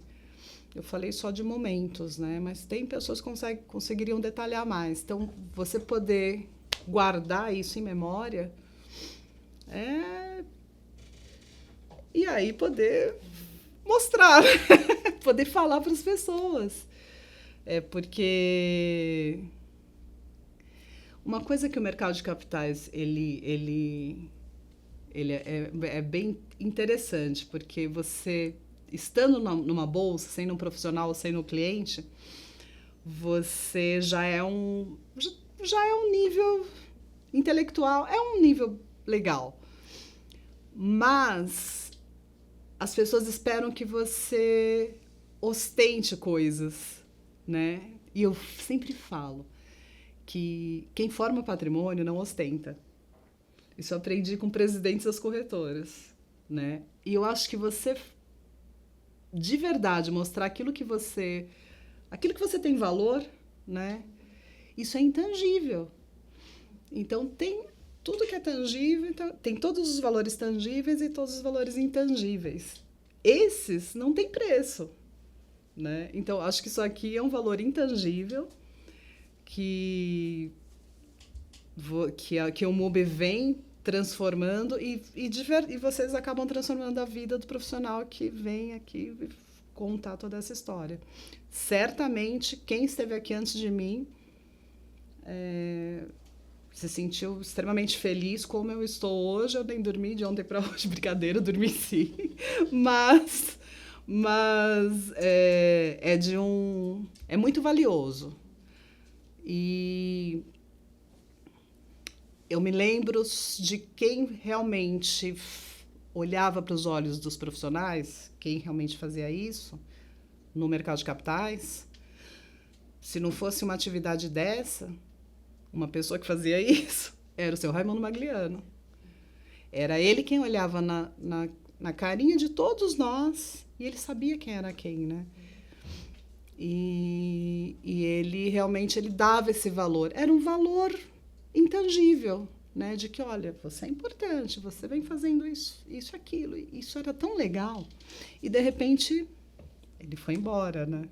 Eu falei só de momentos, né? Mas tem pessoas que conseguiriam detalhar mais. Então, você poder guardar isso em memória e aí poder mostrar, poder falar para as pessoas. Porque uma coisa que o mercado de capitais ele é bem interessante, porque você, estando numa bolsa, sendo um profissional, sendo um cliente, você já é um nível intelectual, é um nível legal. Mas as pessoas esperam que você ostente coisas, né? E eu sempre falo que quem forma patrimônio não ostenta. Isso eu aprendi com presidentes das corretoras, né? E eu acho que você, de verdade, mostrar aquilo que você tem valor, né? Isso é intangível. Então, tem tudo que é tangível, então, tem todos os valores tangíveis e todos os valores intangíveis. Esses não têm preço, né? Então, acho que isso aqui é um valor intangível que o MUBI vem transformando e vocês acabam transformando a vida do profissional que vem aqui contar toda essa história. Certamente, quem esteve aqui antes de mim se sentiu extremamente feliz, como eu estou hoje. Eu nem dormi de ontem para hoje, brincadeira, eu dormi sim. Mas é muito valioso. E eu me lembro de quem realmente olhava para os olhos dos profissionais, quem realmente fazia isso no mercado de capitais. Se não fosse uma atividade dessa, uma pessoa que fazia isso, era o seu Raimundo Magliano. Era ele quem olhava na carinha de todos nós e ele sabia quem era quem, né? E ele realmente dava esse valor. Era um valor intangível, né? De que, olha, você é importante, você vem fazendo isso, aquilo. Isso era tão legal. E, de repente, ele foi embora, né?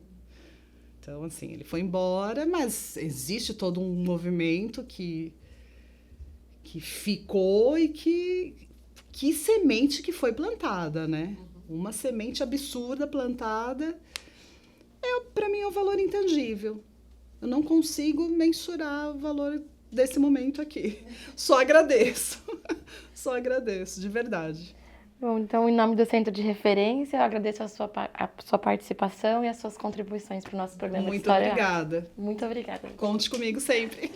Então, assim, ele foi embora, mas existe todo um movimento que ficou e que semente que foi plantada, né? Uma semente absurda plantada. Para mim, é um valor intangível. Eu não consigo mensurar o valor desse momento aqui. Só agradeço. Só agradeço, de verdade. Bom, então, em nome do Centro de Referência, eu agradeço a sua participação e as suas contribuições para o nosso programa de História. Muito obrigada. Muito obrigada. Conte comigo sempre.